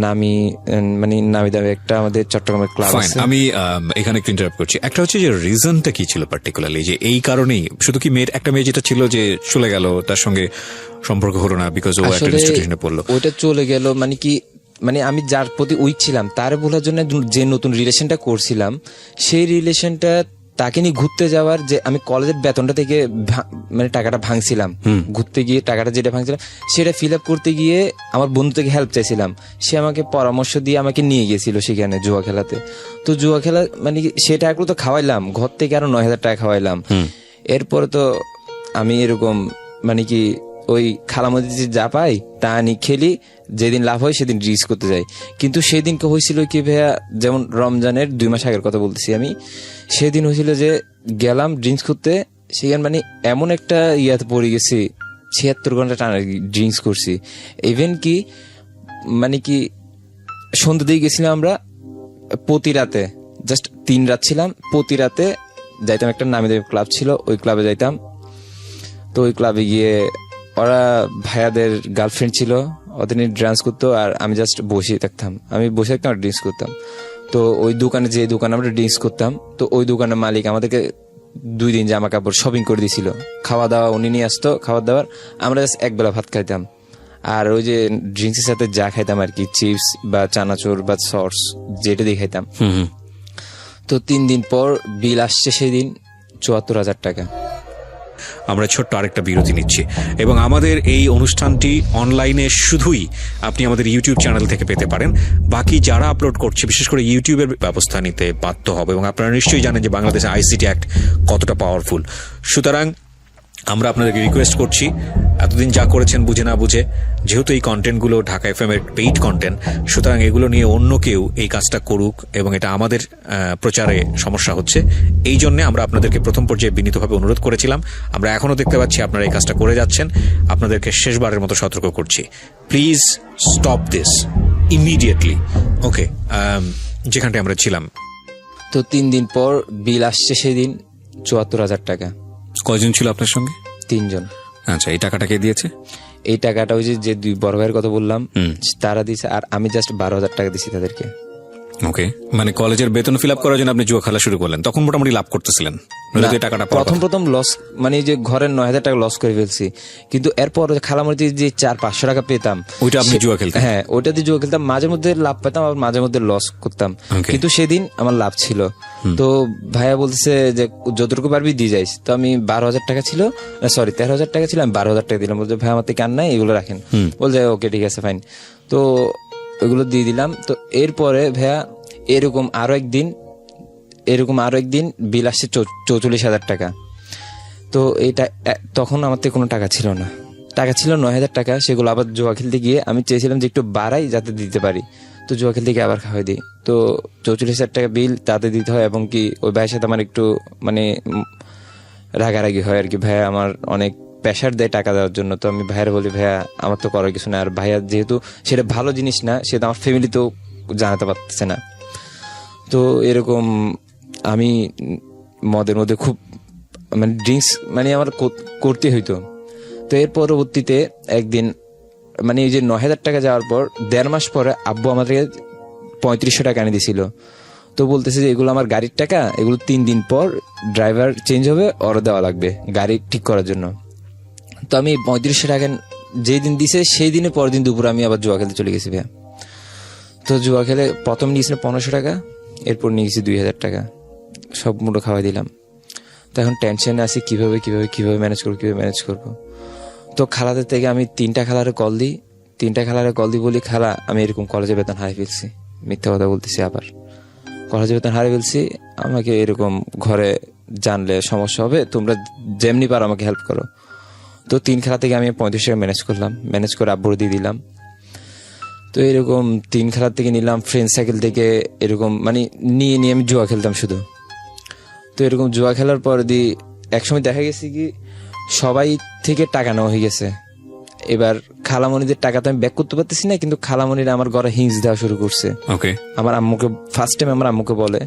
নামি দামি একটা আমাদের চট্টগ্রামের ক্লাব আছে। আমি এখানে একটু ইন্টারাপ্ট করছি। একটা হচ্ছে যে রিজনটা কি ছিল পার্টিকুলারলি, যে এই কারণেই শুধু কি একটা মেয়ে যেটা ছিল যে চলে গেল, তার সঙ্গে সম্পর্ক হলো না বিকজ ও একটা ইনস্টিটিউশনে পড়লো, ওইটা চলে গেল মানে কি, মানে আমি যার প্রতি উইক ছিলাম তার বলার জন্য যে নতুন রিলেশনটা করছিলাম, সেই রিলেশনটা তাকে নিয়ে ঘুরতে যাওয়ার, যে আমি কলেজের বেতনটা থেকে মানে টাকাটা ভাঙছিলাম, ঘুরতে গিয়ে টাকাটা যেটা ভাঙছিলাম সেটা ফিল আপ করতে গিয়ে আমার বন্ধু থেকে হেল্প চাইছিলাম। সে আমাকে পরামর্শ দিয়ে আমাকে নিয়ে গেছিল সেখানে জুয়া খেলাতে। তো জুয়া খেলা মানে সে টাকাগুলো তো খাওয়াইলাম, ঘর থেকে আরো 9,000 টাকা খাওয়াইলাম। এরপরে তো আমি এরকম মানে কি ওই খালামতি যা পাই তা আনি খেলি, যেদিন লাভ হয় সেদিন ড্রিঙ্কস করতে যাই। কিন্তু সেদিনকে হয়েছিল কি ভাইয়া, যেমন রমজানের 2 মাস আগের কথা বলতেছি আমি, সেদিন হয়েছিল যে গেলাম ড্রিঙ্কস করতে, সেখানে মানে এমন একটা ইয়াতে পড়ে গেছি, 76 ঘন্টা টানা ড্রিঙ্কস করছি। ইভেন কি মানে কি সন্ধ্যে দিয়ে গেছিলাম আমরা, প্রতি রাতে জাস্ট 3 রাত ছিলাম, প্রতি রাতে যাইতাম, একটা নামি দামি ক্লাব ছিল, ওই ক্লাবে যাইতাম। তো ওই ক্লাবে গিয়ে ওরা ভাইয়াদের গার্লফ্রেন্ড ছিল, ওদের নিয়ে ডান্স করতো আর আমি জাস্ট বসে থাকতাম, আর ড্রিঙ্কস করতাম। তো ওই দোকানে, যে দোকানে আমরা ড্রিঙ্কস করতাম, তো ওই দোকানের মালিক আমাদেরকে 2 দিন জামা কাপড় শপিং করে দিয়েছিল, খাওয়া দাওয়া উনি নিয়ে আসতো, খাবার দাবার আমরা জাস্ট একবেলা ভাত খাইতাম। আর ওই যে ড্রিঙ্কসের সাথে যা খাইতাম আর কি, চিপস বা চানাচুর বা সস, যেটা দিয়ে খাইতাম। তো 3 দিন পর বিল আসছে, সেই দিন 74,000 টাকা। আমরা ছোট্ট আরেকটা বিরতি নিচ্ছি এবং আমাদের এই অনুষ্ঠানটি অনলাইনে শুধুই আপনি আমাদের ইউটিউব চ্যানেল থেকে পেতে পারেন। বাকি যারা আপলোড করছে, বিশেষ করে ইউটিউবের ব্যবস্থা নিতে বাধ্য হবে, এবং আপনারা নিশ্চয়ই জানেন যে বাংলাদেশে আইসিটি অ্যাক্ট কতটা পাওয়ারফুল। সুতরাং আমরা আপনাদেরকে রিকোয়েস্ট করছি, এতদিন যা করেছেন বুঝে না বুঝে, যেহেতু এই কন্টেন্টগুলো ঢাকা এফএম এর পেইড কন্টেন্ট, সুতরাং এগুলো নিয়ে অন্য কেউ এই কাজটা করুক এবং এটা আমাদের প্রচারে সমস্যা হচ্ছে, এই জন্য আমরা আপনাদেরকে প্রথম পর্যায়ে বিনীতভাবে অনুরোধ করেছিলাম। আমরা এখনো দেখতে পাচ্ছি আপনারা এই কাজটা করে যাচ্ছেন। আপনাদেরকে শেষবারের মতো সতর্ক করছি, প্লিজ স্টপ দিস ইমিডিয়েটলি। ওকে, যেখানটা আমরা ছিলাম। তো 3 দিন পর বিল আসছে, সেদিন 74,000 টাকা। কয়জন ছিল আপনার সঙ্গে? 3 জন। আচ্ছা, এই টাকাটা কে দিয়েছে? এই টাকাটা ওই যে 2 বড় ভাইয়ের কথা বললাম তারা দিয়েছে, আর আমি জাস্ট 12,000 টাকা দিছি তাদেরকে। ওকে, মানে কলেজের বেতন ফিল আপ করার জন্য আপনি জুয়া খেলা শুরু করলেন, তখন মোটামুটি লাভ করতেছিলেন? টাকাটা প্রথম লস, মানে যে ঘরের 9,000 টাকা লস করে ফেলছি, কিন্তু এরপর খালামুড়িতে যে 400-500 টাকা পেতাম, ওইটা আপনি জুয়া খেলতেন? হ্যাঁ, ওইটা দিয়ে জুয়া খেলতাম, মাঝে মধ্যে লাভ পেতাম আর মাঝে মধ্যে লস করতাম, কিন্তু সেদিন আমার লাভ ছিল। তো ভাইয়া বলতেছে যে যতটুকু পারবি দিয়ে যাইস। তো আমি 12,000 টাকা ছিল, সরি 13,000 টাকা ছিল, আমি 12,000 টাকা দিলাম। বলছে ভাই আমার থেকে আর নাই, এগুলো রাখেন। বলছে ওকে ঠিক আছে ফাইন। তো ওগুলো দিয়ে দিলাম। তো এরপরে ভাইয়া এরকম আরো একদিন এরকম আরো একদিন বিল আসছে 44,000 টাকা। তো এটা তখন আমার থেকে কোনো টাকা ছিল না, টাকা ছিল 9,000 টাকা। সেগুলো আবার জুয়া খেলতে গিয়ে আমি চেয়েছিলাম যে একটু বাড়াই যাতে দিতে পারি, তো জুয়া খেলতে গিয়ে আবার খাওয়াই দিই। তো 44,000 টাকা বিল তাতে দিতে হয়, এবং কি ওই ভাইয়ের সাথে আমার একটু মানে রাগারাগি হয় আর কি। ভাইয়া আমার অনেক প্রেশার দেয় টাকা দেওয়ার জন্য। তো আমি ভাইয়ার বলি, ভাইয়া আমার তো করার কিছু না। আর ভাইয়া যেহেতু সেটা ভালো জিনিস না, সেটা আমার ফ্যামিলিতেও জানাতে পারতেছে না। তো এরকম আমি মদের মধ্যে খুব মানে ড্রিঙ্কস মানে আমার করতে হইতো। তো এর পরবর্তীতে একদিন মানে এই যে 9,000 টাকা যাওয়ার পর 1.5 মাস পরে আব্বু আমাদেরকে 3500 টাকা এনে দিছিল। তো বলতেছে যে এগুলো আমার গাড়ির টাকা, এগুলো 3 দিন পর ড্রাইভার চেঞ্জ হবে, ওর দেওয়া লাগবে গাড়ি ঠিক করার জন্য। তো আমি 3500 টাকা যেই দিন দিছে সেই দিনের পরের দিন দুপুরে আমি আবার জুয়া খেলতে চলে গেছি ভাইয়া। তো জুয়া খেলে প্রথম নিয়েছিল 1500 টাকা, এরপর নিয়ে গেছি 2,000 টাকা, সব মুঠো খাওয়াই দিলাম। তো এখন টেনশনে আছি কিভাবে ম্যানেজ করবো। তো খালাদের থেকে আমি 3টা খালারে কল দিই, বলি খালা আমি এরকম কলেজে বেতন হারিয়ে ফেলছি। মিথ্যা কথা বলতেছি, আবার কলেজে বেতন হারিয়ে ফেলছি, আমাকে এরকম ঘরে জানলে সমস্যা হবে, তোমরা যেমনি পারো আমাকে হেল্প করো। তো 3 খালা থেকে আমি 35 টাকা ম্যানেজ করে আব্বুর দিয়ে দিলাম। তো এরকম 3 খালার থেকে নিলাম, ফ্রেন্ড সাইকেল থেকে এরকম মানে নিয়ে আমি জুয়া খেলতাম শুধু। তো এরকম জুয়া খেলার পর একসময় দেখা গেছে কি সবাই থেকে টাকা নেওয়া হয়ে গেছে। এবার খালামণিদের টাকা তো আমি ব্যাক করতে পারতেছি না, কিন্তু খালামণিরা আমার ঘরে হিংস দেওয়া শুরু করছে। আমার আম্মুকে ফার্স্ট টাইম আমার আম্মুকে বলে।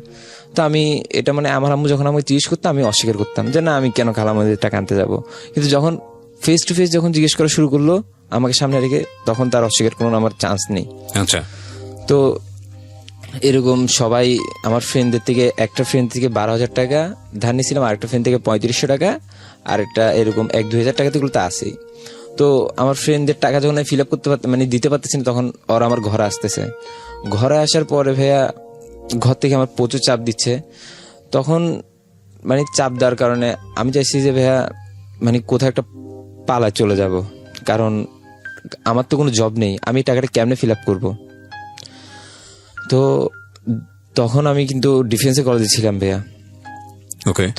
তো আমি এটা মানে আমার আম্মু যখন আমাকে জিজ্ঞেস করতাম আমি অস্বীকার করতাম যে না আমি কেন খালামণিদের টাকা আনতে যাবো। কিন্তু যখন ফেস টু ফেস যখন জিজ্ঞেস করা শুরু করলো আমাকে সামনে রেখে, তখন তার অস্বীকার কোনো আমার চান্স নেই। আচ্ছা। তো এরকম সবাই আমার ফ্রেন্ডদের থেকে, একটা ফ্রেন্ড থেকে 12,000 টাকা ধার নিয়েছিলাম, আরেকটা ফ্রেন্ড থেকে 3500 টাকা, আর একটা এরকম 1-2,000 টাকা তো আছেই। তো আমার ফ্রেন্ডদের টাকা যখন ফিল আপ করতে পারতাম মানে দিতে পারতেছি না, তখন ওরা আমার ঘরে আসতেছে। ঘরে আসার পরে ভাইয়া ঘর থেকে আমার প্রচুর চাপ দিচ্ছে। তখন মানে চাপ দেওয়ার কারণে আমি চাইছি যে ভাইয়া মানে কোথাও একটা পালা চলে যাব, কারণ আমার তো কোনো জব নেই, আমি টাকাটা কেমনে ফিল আপ করবো। তো তখন আমি কিন্তু ডিফেন্সের কলেজে ছিলাম ভাইয়া।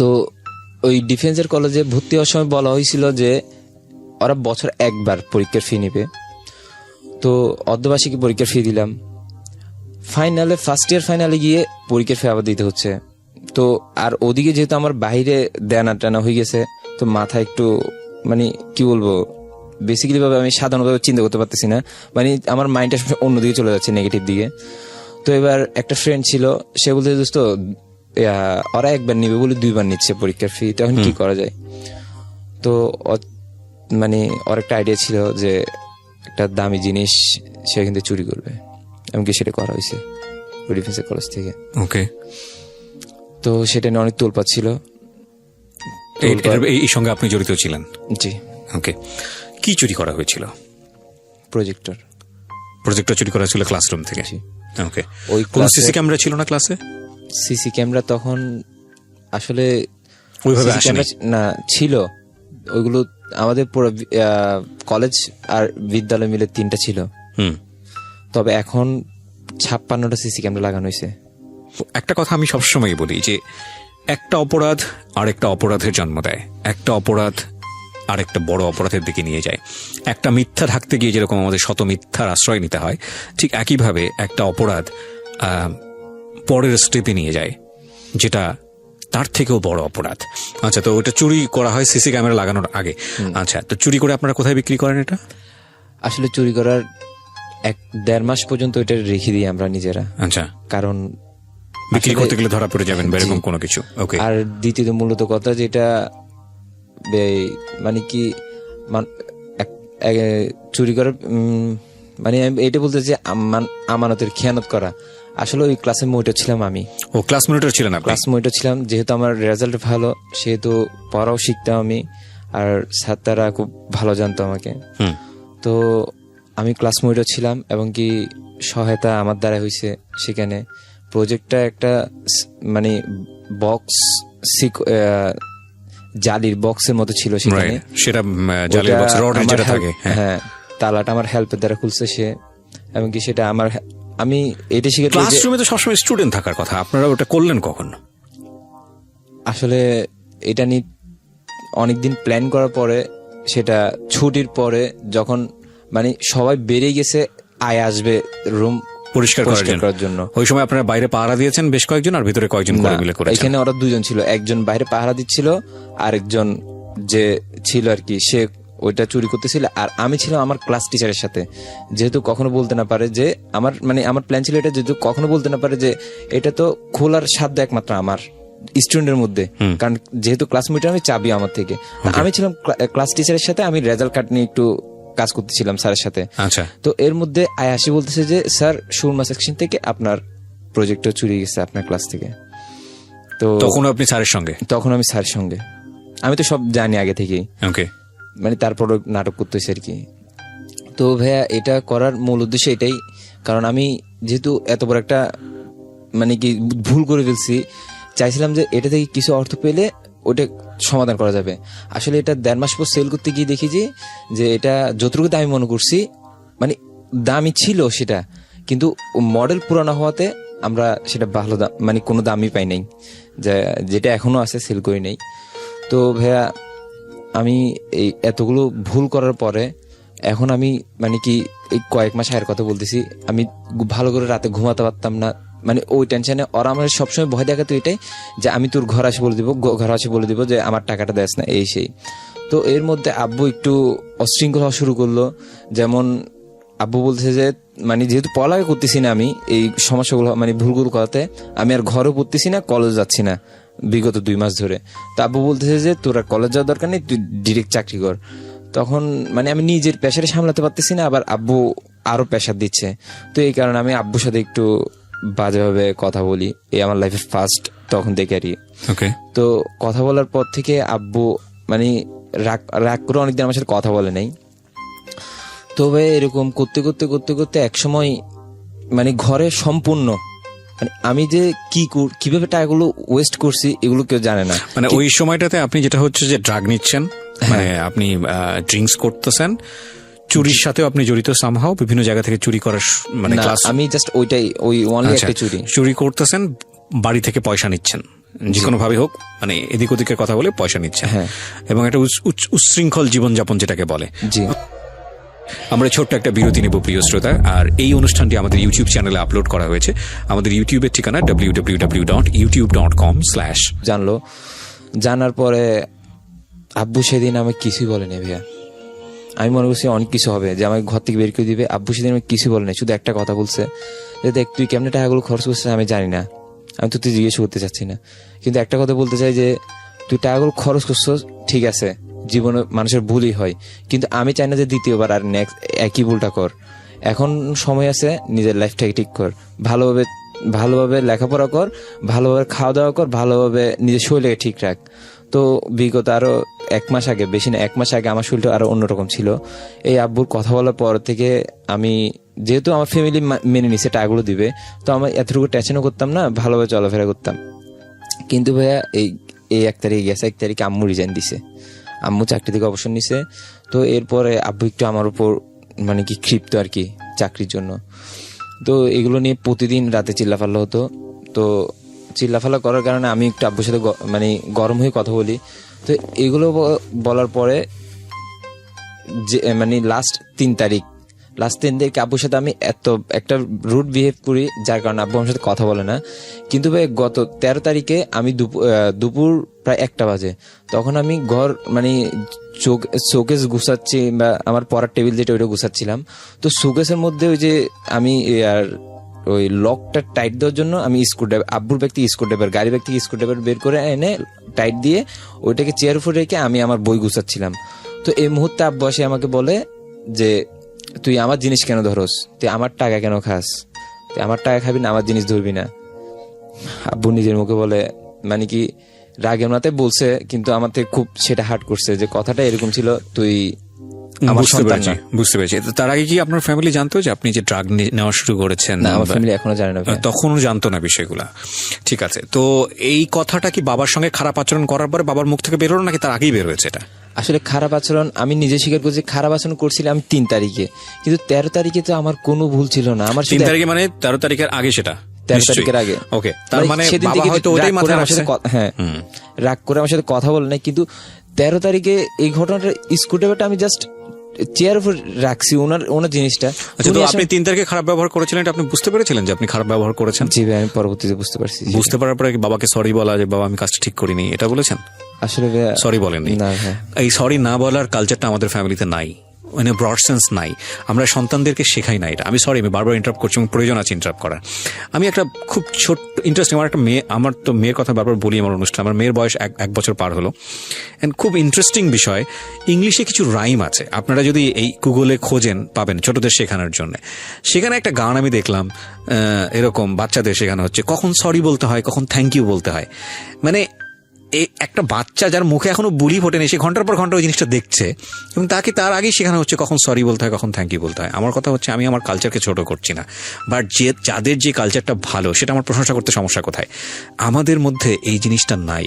তো ওই ডিফেন্সের কলেজে ভর্তি হওয়ার সময় বলা হয়েছিল যে ওরা বছর একবার পরীক্ষার ফি নিবে। তো অর্ধবার্ষিকী পরীক্ষার ফি দিলাম, ফাইনালে ফার্স্ট ইয়ার ফাইনালে গিয়ে পরীক্ষার ফি আবার দিতে হচ্ছে। তো আর ওদিকে যেহেতু আমার বাইরে দেনা টানা হয়ে গেছে, তো মাথা একটু মানে কি বলবো, বেসিক্যালি ভাবে আমি সাধারণভাবে চিন্তা করতে পারতেছি না, মানে আমার মাইন্ডটা অন্যদিকে চলে যাচ্ছে, নেগেটিভ দিকে। তো এবার একটা ফ্রেন্ড ছিল, সে বলতে দোস্ত ওরা একবার নিবে বলে 2বার নিচ্ছে পরীক্ষার ফি, তখন কি করা যায়। তো মানে ওর একটা আইডিয়া ছিল যে একটা দামি জিনিস সে কিন্তু চুরি করবে, এমনকি সেটা করা হয়েছে ডিফেন্সের কলেজ থেকে। তো সেটা নিয়ে অনেক তোলপাড় ছিল। এই সঙ্গে আপনি জড়িত ছিলেন? জি। কি চুরি করা হয়েছিল? প্রজেক্টর চুরি করা ছিল ক্লাসরুম থেকে। ওই সিসি ক্যামেরা ছিল না ক্লাসে? সিসি ক্যামেরা তখন আসলে ওইভাবে আসেনি না, ছিল ওইগুলো আমাদের পুরো কলেজ আর বিদ্যালয় মিলে 3টা ছিল। তবে এখন 56টা সিসি ক্যামেরা লাগানো হয়েছে। একটা কথা আমি সবসময় বলি যে একটা অপরাধ আরেকটা অপরাধের জন্ম দেয়, একটা অপরাধ আরেকটা বড় অপরাধের দিকে নিয়ে যায়। একটা মিথ্যা ঢাকতে গিয়ে যেরকম আমাদের শত মিথ্যার আশ্রয় নিতে হয়, ঠিক একইভাবে একটা অপরাধ পরের স্টেপে নিয়ে যায়, যেটা তার থেকেও বড় অপরাধ। আচ্ছা, তো ওটা চুরি করা হয় সিসি ক্যামেরা লাগানোর আগে। আচ্ছা, তো চুরি করে আপনারা কোথায় বিক্রি করেন এটা? আসলে চুরি করার 1-1.5 মাস পর্যন্ত এটা রেখে দিই আমরা নিজেরা। আচ্ছা, কারণ বিক্রি করতে গেলে ধরা পড়ে যাবেন বা এরকম কোনো কিছু। আর দ্বিতীয়ত মূলত কথা যেটা মানে কি চুরি করার মানে আমি এটা বলতে যে আমানতের খেয়ানত করা। আসলে ওই ক্লাসের মনিটর ছিলাম আমি। ক্লাস মনিটর ছিলেন? ক্লাস মনিটর ছিলাম, যেহেতু আমার রেজাল্ট ভালো সেহেতু পড়াও শিখতাম আমি, আর ছাত্ররা খুব ভালো জানতো আমাকে। তো আমি ক্লাস মনিটর ছিলাম, এবং কি সহায়তা আমার দ্বারা হয়েছে। সেখানে প্রজেক্টটা একটা মানে বক্স জালির বক্সের মতো ছিল, সেখানে সেটা জালির বক্স রড যেটা থাকে, হ্যাঁ, তালাটা আমার হেল্পের দ্বারা খুলছে সে, এবং কি সেটা আমি এটা শিখে। ক্লাসরুমে তো সবসময় স্টুডেন্ট থাকার কথা, আপনারা ওটা করলেন কখন? আসলে এটা নিয়ে অনেকদিন প্ল্যান করার পরে, সেটা ছুটির পরে যখন মানে সবাই বেরিয়ে গেছে, আয় আসবে রুম পরিষ্কার করার জন্য, ওই সময় আপনারা বাইরে পাহারা দিয়েছেন বেশ কয়েকজন, আর ভিতরে কয়েকজন করে মিলে করেছেন? এখানে ওরা দুজন ছিল, একজন বাইরে পাহারা দিচ্ছিল, আরেকজন যে ছিল আর কি সে ওইটা চুরি করতেছিল, আর আমি ছিলাম আমার ক্লাস টিচারের সাথে। যেহেতু কখনো বলতে না পারে যে আমার প্ল্যান ছিল এটা, যেহেতু কখনো বলতে না পারে যে এটা তো খোলার সাধ্য একমাত্র আমার স্টুডেন্টের মধ্যে, কারণ যেহেতু ক্লাস মিটার আমি চাবি আমার থেকে। আমি ছিলাম ক্লাস টিচারের সাথে, আমি রেজাল্ট কার্ড নিয়ে একটু কাজ করতেছিলাম স্যারের সাথে। আচ্ছা, তো এর মধ্যে আয়াসি বলতেছে যে স্যার সুরমা সেকশন থেকে আপনার প্রজেক্টটা চুরি গেছে আপনার ক্লাস থেকে। তো তখন আপনি স্যারের সঙ্গে? তখন আমি স্যারের সঙ্গে, আমি তো সব জানি আগে থেকেই, ওকে, মানে তারপর নাটক করতেছি আর কি। তো ভাইয়া এটা করার মূল উদ্দেশ্য এটাই, কারণ আমি যেহেতু এত বড় একটা মানে কি ভুল করে ফেলছি, চাইছিলাম যে এটা থেকে কিছু অর্থ পেলে ওটা সমাধান করা যাবে। আসলে এটা 1.5 মাস পর সেল করতে গিয়ে দেখি যে এটা যতটুকু দামি মনে করছি, মানে দামি ছিল সেটা, কিন্তু মডেল পুরানো হওয়াতে আমরা সেটা ভালো দাম মানে কোনো দামই পাই নাই, যেটা এখনো আছে সেল করি নাই। তো ভাইয়া আমি এই এতগুলো ভুল করার পরে এখন আমি মানে কি এই কয়েক মাস আগের কথা বলতেছি, আমি ভালো করে রাতে ঘুমাতে পারতাম না, মানে ওই টেনশনে। ওরা আমার সবসময় ভয় দেখাতো এটাই যে আমি তোর ঘর আসে বলে দিব যে আমার টাকাটা দেস না, এই সেই। তো এর মধ্যে আব্বু একটু অশৃঙ্খল হওয়া শুরু করলো। যেমন আব্বু বলছে যে মানে যেহেতু পড়ালেখা করতেছি না আমি, এই সমস্যাগুলো মানে ভুলগুলো করাতে আমি আর ঘরেও পড়তেছি না, কলেজ যাচ্ছি না বিগত 2 মাস ধরে। তো আব্বু বলতেছে যে তোর আর কলেজ যাওয়ার দরকার নেই, তুই ডিরেক্ট চাকরি কর। তখন মানে আমি নিজের প্রেশারে সামলাতে পারতেছি না, আবার আব্বু আরো প্রেশার দিচ্ছে। তো এই কারণে আমি আব্বুর সাথে একটু বাজেভাবে কথা বলি, এই আমার লাইফের ফার্স্ট তখন দেখে আর কি। তো কথা বলার পর থেকে আব্বু মানে রাগ করে অনেকদিন আমার সাথে কথা বলে নাই। তবে এরকম করতে করতে করতে করতে এক সময় মানে ঘরে সম্পূর্ণ মানে আমি যে কিভাবে টাকাগুলো ওয়েস্ট করছি এগুলো কেউ জানে না। মানে ওই সময়টাতে আপনি যেটা হচ্ছে যে ড্রাগ নিচ্ছেন, মানে আপনি ড্রিঙ্কস করতেছেন, চুরির সাথেও আপনি জড়িত সামহাও, বিভিন্ন জায়গা থেকে চুরি করার মানে ক্লাস। আমি জাস্ট ওই অনলি একটা চুরি করতেছেন, বাড়ি থেকে পয়সা নিচ্ছেন, যে কোনো ভাবে হোক, মানে এদিক ওদিকের কথা বলে পয়সা নিচ্ছেন, এবং একটা উচ্ছৃঙ্খল জীবনযাপন যেটাকে বলে। জি, আমরা ছোট্ট একটা বিরতি নেব প্রিয় শ্রোতা। আর এই অনুষ্ঠানটি আমাদের ইউটিউব চ্যানেলে আপলোড করা হয়েছে। আমাদের ইউটিউবের ঠিকানা www.youtube.com/ জানার পরে আব্বু সেদিন আমাকে কিছুই বলেনি ভাইয়া। আমি মনে করছি অনেক কিছু হবে, যে আমাকে ঘর থেকে বের করে দিবে। আব্বু সেদিন আমাকে কিছু বলেনি, শুধু একটা কথা বলছে যে দেখ তুই কেমনে টাকাগুলো খরচ করছিস আমি জানি না, আমি তো তুই জিজ্ঞেস করতে চাচ্ছি না, কিন্তু একটা কথা বলতে চাই যে তুই টাকাগুলো খরচ করছিস ঠিক আছে, জীবনে মানুষের ভুলই হয়, কিন্তু আমি চাই না যে দ্বিতীয়বার আর নেক্সট একই ভুলটা কর। এখন সময় আছে, নিজের লাইফটাকে ঠিক কর, ভালোভাবে লেখাপড়া কর, ভালোভাবে খাওয়া দাওয়া কর, ভালোভাবে নিজের শরীরকে ঠিক রাখ। তো বিগত আরো 1 মাস আগে, বেশি না 1 মাস আগে আমার শরীরটা আরো অন্যরকম ছিল। এই আব্বুর কথা বলার পর থেকে আমি, যেহেতু আমার ফ্যামিলি মেনে নিছে টাকাগুলো দিবে, তো আমি এতটুকু টেনশনও করতাম না, ভালোভাবে চলাফেরা করতাম। কিন্তু ভাইয়া এই 1 তারিখে গেছে, 1 তারিখে আম্মু রিজাইন দিছে, আম্মু চাকরি থেকে অবসর নিছে। তো এরপরে আব্বু একটু আমার উপর মানে কি ক্ষিপ্ত আর কি চাকরির জন্য। তো এগুলো নিয়ে প্রতিদিন রাতে চিল্লাফাল্লা হতো। তো চিল্লাফাল্লা করার কারণে আমি একটু আব্বুর সাথে মানে গরম হয়ে কথা বলি। তো এগুলো বলার পরে যে মানে লাস্ট 3 তারিখ আব্বুর সাথে আমি এত একটা রুড বিহেভ করি, যার কারণে আব্বু আমার সাথে কথা বলে না। কিন্তু ভাই গত 13 তারিখে আমি দুপুর প্রায় 1টা বাজে, তখন আমি ঘর মানে শোকেস গুছাচ্ছি, বা আমার পড়ার টেবিল যেটা ওইটা গুছাচ্ছিলাম। তো শোকেসের মধ্যে ওই যে আমি আর ওই লকটা টাইট দেওয়ার জন্য আমি আব্বুর ব্যাগ থেকে স্ক্রুড্রাইভার, গাড়ি ব্যাগ থেকে স্ক্রুড্রাইভার বের করে এনে টাইট দিয়ে ওইটাকে চেয়ার উপরে রেখে আমি আমার বই গুছাচ্ছিলাম। তো এই মুহূর্তে আব্বু এসে আমাকে বলে যে তুই আমার জিনিস কেন ধরস, তুই আমার টাকা কেন খাস, তুই আমার টাকা খাবি না, আমার জিনিস ধরবি না। আব্বু নিজের মুখে বলে, মানে কি রাগের মাথায় বলছে, কিন্তু আমার থেকে খুব সেটা হার্ট করছে যে কথাটা এরকম ছিল, তুই আমার সন্তান না। বুঝতে পেরেছি। তার আগে কি আপনার ফ্যামিলি জানতো যে আপনি যে ড্রাগ নেওয়া শুরু করেছেন? না, আমার ফ্যামিলি এখনো জানে না, তখনও জানতো না বিষয়গুলা। ঠিক আছে, তো এই কথাটা কি বাবার সঙ্গে খারাপ আচরণ করার পরে বাবার মুখ থেকে বের হলো, নাকি তার আগেই বের হয়েছে? এটা আসলে খারাপ আচরণ আমি নিজে স্বীকার করছি, খারাপ আচরণ করছিলাম 3 তারিখে, কিন্তু 13 তারিখে তো আমার কোনো ভুল ছিল না। আমার 3 তারিখে মানে 13 তারিখের আগে, সেটা 13 তারিখের আগে। ওকে, তার মানে বাবা হয়তো ওটাই মাথায় আসছে। হ্যাঁ, রাগ করে আমার সাথে কথা বলে নাই, কিন্তু 13 তারিখে এই ঘটনাটা স্কুটারটা আমি জাস্ট চেয়ার উপর রাখছি ওনার জিনিসটা। আচ্ছা, তো আপনি 3 তারিখে খারাপ ব্যবহার করেছিলেন, এটা আপনি বুঝতে পেরেছিলেন যে আপনি খারাপ ব্যবহার করেছেন? জি ভাই, আমি পরবর্তীতে বুঝতে পারছি। বুঝতে পারার পরে বাবাকে সরি বলা, যে বাবা আমি কাজটা ঠিক করিনি, এটা বলেছেন? আসলে সরি বলেননি? না ভাই, এই সরি না বলার কালচারটা আমাদের ফ্যামিলিতে নাই, মানে ব্রড সেন্স নাই। আমরা সন্তানদেরকে শেখাই না এটা। আমি সরি, আমি বারবার ইন্টারাপ্ট করছি এবং প্রয়োজন আছে ইন্টারাপ্ট করার। আমি একটা খুব ছোট্ট ইন্টারেস্টিং, আমার একটা মেয়ে, আমার তো মেয়ের কথা বারবার বলি আমার অনুষ্ঠান, আমার মেয়ের বয়স 1 বছর পার হলো। এন্ড খুব ইন্টারেস্টিং বিষয়, ইংলিশে কিছু রাইম আছে, আপনারা যদি এই গুগলে খোঁজেন পাবেন ছোটদের শেখানোর জন্য। সেখানে একটা গান আমি দেখলাম, এরকম বাচ্চাদের শেখানো হচ্ছে কখন সরি বলতে হয়, কখন থ্যাংক ইউ বলতে হয়। মানে একটা বাচ্চা যার মুখে এখনো বুলি ফোটেনি, সে ঘন্টার পর ঘন্টা ওই জিনিসটা দেখছে এবং তাকে তার আগেই শেখানো হচ্ছে কখন সরি বলতে হয়, কখন থ্যাংক ইউ বলতে হয়। আমার কথা হচ্ছে, আমি আমার কালচারকে ছোট করছি না, বাট যাদের যে কালচারটা ভালো সেটা আমার প্রশংসা করতে সমস্যা কোথায়? আমাদের মধ্যে এই জিনিসটা নাই,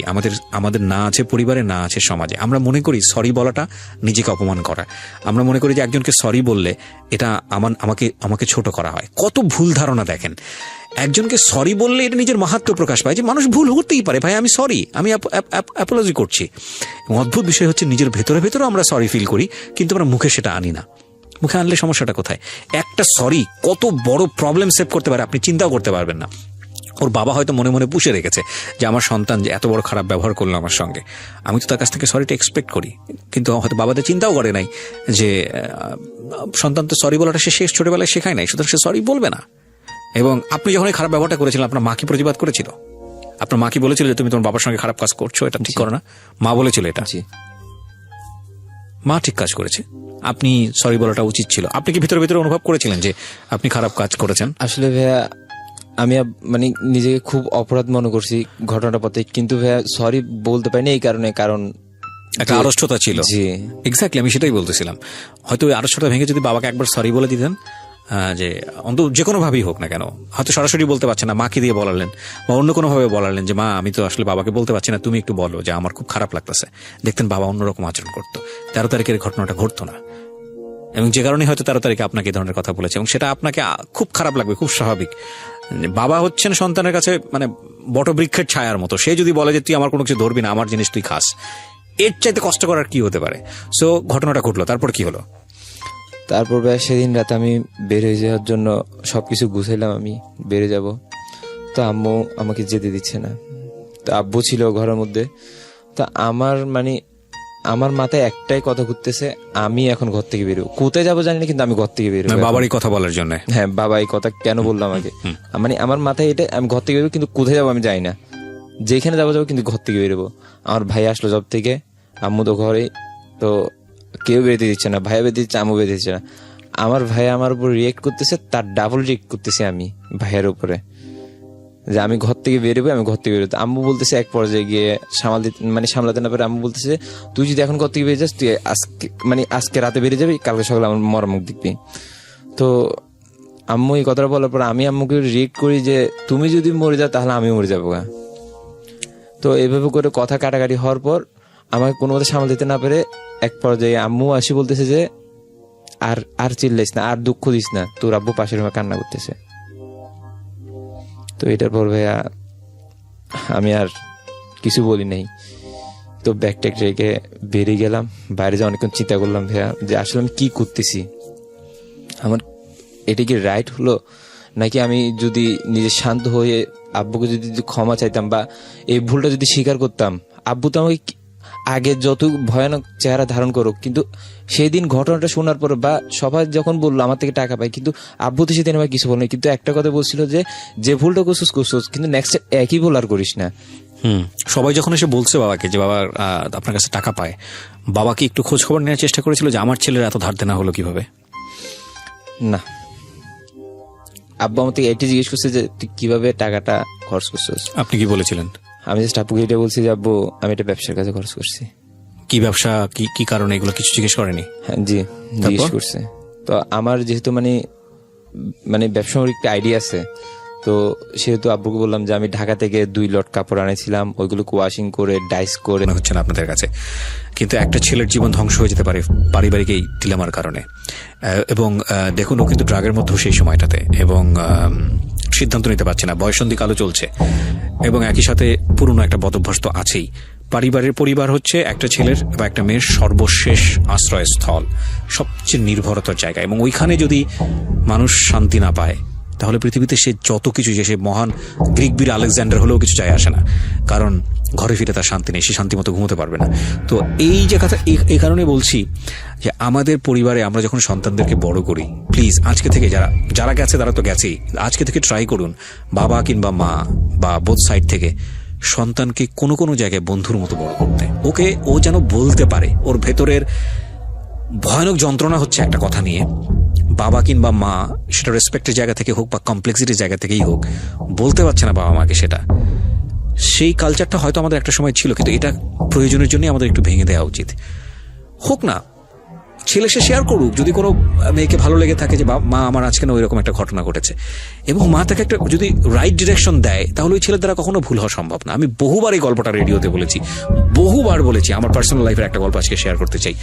আমাদের না আছে পরিবারে, না আছে সমাজে। আমরা মনে করি সরি বলাটা নিজেকে অপমান করা। আমরা মনে করি যে একজনকে সরি বললে এটা আমাকে ছোট করা হয়। কত ভুল ধারণা দেখেন। একজনকে সরি বললে এটা নিজের মাহাত্ম্য প্রকাশ পায়, যে মানুষ ভুল করতেই পারে, ভাই আমি সরি, আমি অ্যাপোলজি করছি। অদ্ভুত বিষয় হচ্ছে, নিজের ভেতরে ভেতরে আমরা সরি ফিল করি, কিন্তু আমরা মুখে সেটা আনি না। মুখে আনলে সমস্যাটা কোথায়? একটা সরি কত বড় প্রবলেম সেভ করতে পারে আপনি চিন্তাও করতে পারবেন না। ওর বাবা হয়তো মনে মনে পুষে রেখেছে যে আমার সন্তান যে এত বড় খারাপ ব্যবহার করলো আমার সঙ্গে, আমি তো তার কাছ থেকে সরিটা এক্সপেক্ট করি, কিন্তু হয়তো বাবাদের চিন্তাও করে নাই যে সন্তান তো সরি বলাটা সে ছোটবেলায় শেখায় নাই, সুতরাং সে সরি বলবে না। এবং আপনি যখন খারাপ ব্যবহারটা করেছিলেন, আপনার মা কি প্রতিবাদ করেছিল? আপনার মা কি বলেছিল যে তুমি তোমার বাবার সঙ্গে খারাপ কাজ করছো, এটা ঠিক করো না? মা বলেছিল এটা? মা ঠিক কাজ করেছে, আপনি সরি বলাটা উচিত ছিল। আপনি কি ভিতরে ভিতরে অনুভব করেছিলেন যে আপনি খারাপ কাজ করেছেন? আসলে ভাইয়া, আমি মানে নিজেকে খুব অপরাধ মনে করছি ঘটনাটা পথে, কিন্তু ভাইয়া সরি বলতে পারিনি এই কারণ একটা আড়ষ্টতা ছিল। জি এক্স্যাক্টলি, আমি সেটাই বলতেছিলাম। হয়তো ওই আড়ষ্টতা ভেঙে যদি বাবাকে একবার সরি বলে দিতেন, যে অন্তত যে কোনো ভাবেই হোক না কেন, হয়তো সরাসরি বলতে পারছেন না, মাকে দিয়ে বলালেন বা অন্য কোনো ভাবে বলালেন যে মা আমি তো আসলে বাবাকে বলতে পারছি না, তুমি একটু বলো যে আমার খুব খারাপ লাগতেছে, দেখতেন বাবা অন্যরকম আচরণ করতো। 13 তারিখের ঘটনাটা ঘটতো না, এবং যে কারণে হয়তো 13 তারিখে আপনাকে এই ধরনের কথা বলেছে, এবং সেটা আপনাকে খুব খারাপ লাগবে, খুব স্বাভাবিক। বাবা হচ্ছেন সন্তানের কাছে মানে বটবৃক্ষের ছায়ার মতো, সে যদি বলে যে তুই আমার কোনো কিছু ধরবি না, আমার জিনিস তুই খাস, এর চাইতে কষ্ট করার কি হতে পারে? সো ঘটনাটা ঘটলো, তারপর কি হলো? তারপর ভাই সেদিন রাতে আমি বের হয়ে যাওয়ার জন্য সবকিছু গুছাইলাম, আমি বেড়ে যাব, তো আম্মু আমাকে যেতে দিচ্ছে না। তো আব্বু ছিল ঘরের মধ্যে, তো আমার মাথায় একটাই কথা ঘুরতেছে, আমি এখন ঘর থেকে বেরোবো, কোথায় যাবো জানি না, কিন্তু আমি ঘর থেকে বেরোবো। বাবারই কথা বলার জন্য? হ্যাঁ, বাবা এই কথা কেন বললো আমাকে, মানে আমার মাথায় এটা, আমি ঘর থেকে বেরোবো, কিন্তু কোথায় যাবো আমি জানি না, যেখানে যাবো কিন্তু ঘর থেকে বেরোবো। আমার ভাই আসলো জব থেকে, আম্মু তো ঘরে, তো কেউ বেরোতে দিচ্ছে না, ভাইয়া বেরোতে দিচ্ছে, আম্মু বেরোতে দিচ্ছে না। আমার ভাই আমার উপর রিয়েক্ট করতেছে, তার ডাবল রিয়েক্ট করতেছি আমি ভাইয়ের উপরে, যে আমি ঘর থেকে বেরোবো, আমি ঘর থেকে বেরোতে। আম্মু বলতেছে এক পর্যায়ে গিয়ে সামলাতে না পারে আম্মু বলতেছে, তুই যদি এখন ঘর থেকে বেরিয়ে যাস, তুই আজকে রাতে বেরিয়ে যাবি, কালকে সকালে আমার মরামুখ দেখবি। তো আম্মু এই কথাটা বলার পর আমি আম্মুকে রিয়েক্ট করি যে তুমি যদি মরে যাও তাহলে আমিও মরে যাবো। তো এইভাবে করে কথা কাটাকাটি হওয়ার পর আমাকে কোনো মতে সামাল দিতে না পেরে এক পর্যায়ে আম্মু আসি বলতেছে যে আর চিল্লাইস না, আর দুঃখ দিস না, তোর আব্বু পাশের রুমে কান্না করতেছে। তো এটার পর ভাইয়া আমি আর কিছু বলি নাই, তো ব্যাগ ট্যাগ রেখে বেরিয়ে গেলাম। বাইরে যা অনেকক্ষণ চিন্তা করলাম ভাইয়া, যে আসলে আমি কি করতেছি, আমার এটা কি রাইট হলো, নাকি আমি যদি নিজে শান্ত হয়ে আব্বুকে যদি ক্ষমা চাইতাম বা এই ভুলটা যদি স্বীকার করতাম, আব্বু তো আমাকে আগে যত ভয়ানক চেহারা ধারণ করুক, কিন্তু সেই দিন ঘটনাটা শোনার পর বা সবাই যখন বললো আমার থেকে টাকা পাই, কিন্তু আব্বু তো সেদিন আমাকে কিছু বলেনি, কিন্তু একটা কথা বলছিল যে ভুলটা করছিস কিন্তু নেক্সট একই ভুল আর করিস না। সবাই যখন এসে বলছে বাবাকে যে বাবা আপনার কাছে টাকা পায়, বাবা কি একটু খোঁজ খবর নেওয়ার চেষ্টা করেছিল যে আমার ছেলের এত ধার দেনা হলো কিভাবে? না, আব্বু আমার থেকে এটি জিজ্ঞেস করছে যে তুই কিভাবে টাকাটা খরচ করছিস। আপনি কি বলেছিলেন? আমি জাস্ট আব্বুকে এটা বলছি যে আব্বু আমি এটা ব্যবসার কাছে খরচ করছি। কি ব্যবসা, কি কারণে, এগুলো কিছু জিজ্ঞেস করেনি? হ্যাঁ জি, জিজ্ঞেস করছে। তো আমার যেহেতু মানে ব্যবসার একটা আইডিয়া আছে, তো সেহেতু আব্বুকে বললাম যে আমি ঢাকা থেকে 2 লট কাপড় আনেছিলাম, ওইগুলোকে ওয়াশিং করে ডাইস করে। হচ্ছে না আপনাদের কাছে, কিন্তু একটা ছেলের জীবন ধ্বংস হয়ে যেতে পারে পারিবারিক এই ডিলেমার কারণে। এবং দেখুন, ও কিন্তু ড্রাগের মধ্যে সেই সময়টাতে, এবং সিদ্ধান্ত নিতে পারছে না, বয়সন্ধিকালও চলছে, এবং একই সাথে পুরনো একটা বদভ্যাস তো আছেই। পরিবার হচ্ছে একটা ছেলের বা একটা মেয়ের সর্বশেষ আশ্রয়স্থল, সবচেয়ে নির্ভরতার জায়গা। এবং ওইখানে যদি মানুষ শান্তি না পায় তাহলে পৃথিবীতে সে যত কিছু, যে সে মহান গ্রিক বীর আলেকজান্ডার হলেও কিছু যায় আসে না, কারণ ঘরে ফিরে তার শান্তি নেই, সে শান্তি মতো ঘুমোতে পারবে না। তো এই যে কথা, এই কারণে বলছি যে আমাদের পরিবারে আমরা যখন সন্তানদেরকে বড় করি, প্লিজ আজকে থেকে যারা গেছে তারা তো গেছেই, আজকে থেকে ট্রাই করুন বাবা কিংবা মা বা বোথ সাইড থেকে সন্তানকে কোনো কোনো জায়গায় বন্ধুর মতো বড় করতে। ওকে ও যেন বলতে পারে ওর ভেতরের ভয়ানক যন্ত্রণা হচ্ছে একটা কথা নিয়ে, বাবা কিংবা মা সেটা রেসপেক্টের জায়গা থেকে হোক বা কমপ্লেক্সিটির জায়গা থেকেই হোক বলতে পারছে না বাবা মাকে, সেটা সেই কালচারটা হয়তো আমাদের একটা সময় ছিল, কিন্তু এটা প্রয়োজনের জন্যই আমাদের একটু ভেঙে দেওয়া উচিত। হোক না ছেলে সে শেয়ার করুক, যদি কোনো মেয়েকে ভালো লেগে থাকে যে মা আমার আজকে না ওইরকম একটা ঘটনা ঘটেছে, এবং মা তাকে একটা যদি রাইট ডিরেকশন দেয় তাহলে ওই ছেলের দ্বারা কখনো ভুল হওয়া সম্ভব না। আমি বহুবার এই গল্পটা রেডিওতে বলেছি, বহুবার বলেছি। আমার পার্সোনাল লাইফের একটা গল্প আজকে শেয়ার করতে চাই।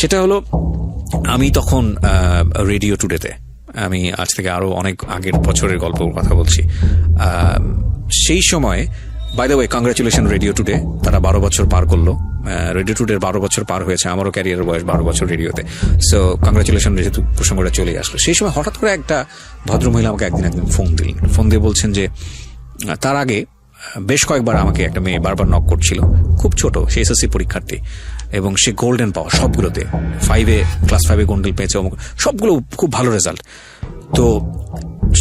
সেটা হলো, আমি তখন রেডিও টুডেতে, আমি আজ থেকে আরো অনেক আগের বছরের গল্প কথা বলছি, সেই সময়, by the way congratulation radio today, তারা 12 বছর পার করলো। রেডিও টুডের 12 বছর পার হয়েছে, আমারও ক্যারিয়ারের বয়স 12 বছর রেডিওতে। সো কংগ্রাচুলেশন, যেহেতু প্রসঙ্গটা চলে আসলো। সেই সময় হঠাৎ করে একটা ভদ্রমহিলা আমাকে একদিন ফোন দিয়ে বলছেন যে তার আগে বেশ কয়েকবার আমাকে একটা মেয়ে বারবার নক করছিল, খুব ছোট, সে এসএসসি পরীক্ষার্থী, এবং সে গোল্ডেন পাওয়া সবগুলোতে, ক্লাস 5 গোল্ডেন পেয়েছে, সবগুলো খুব ভালো রেজাল্ট। তো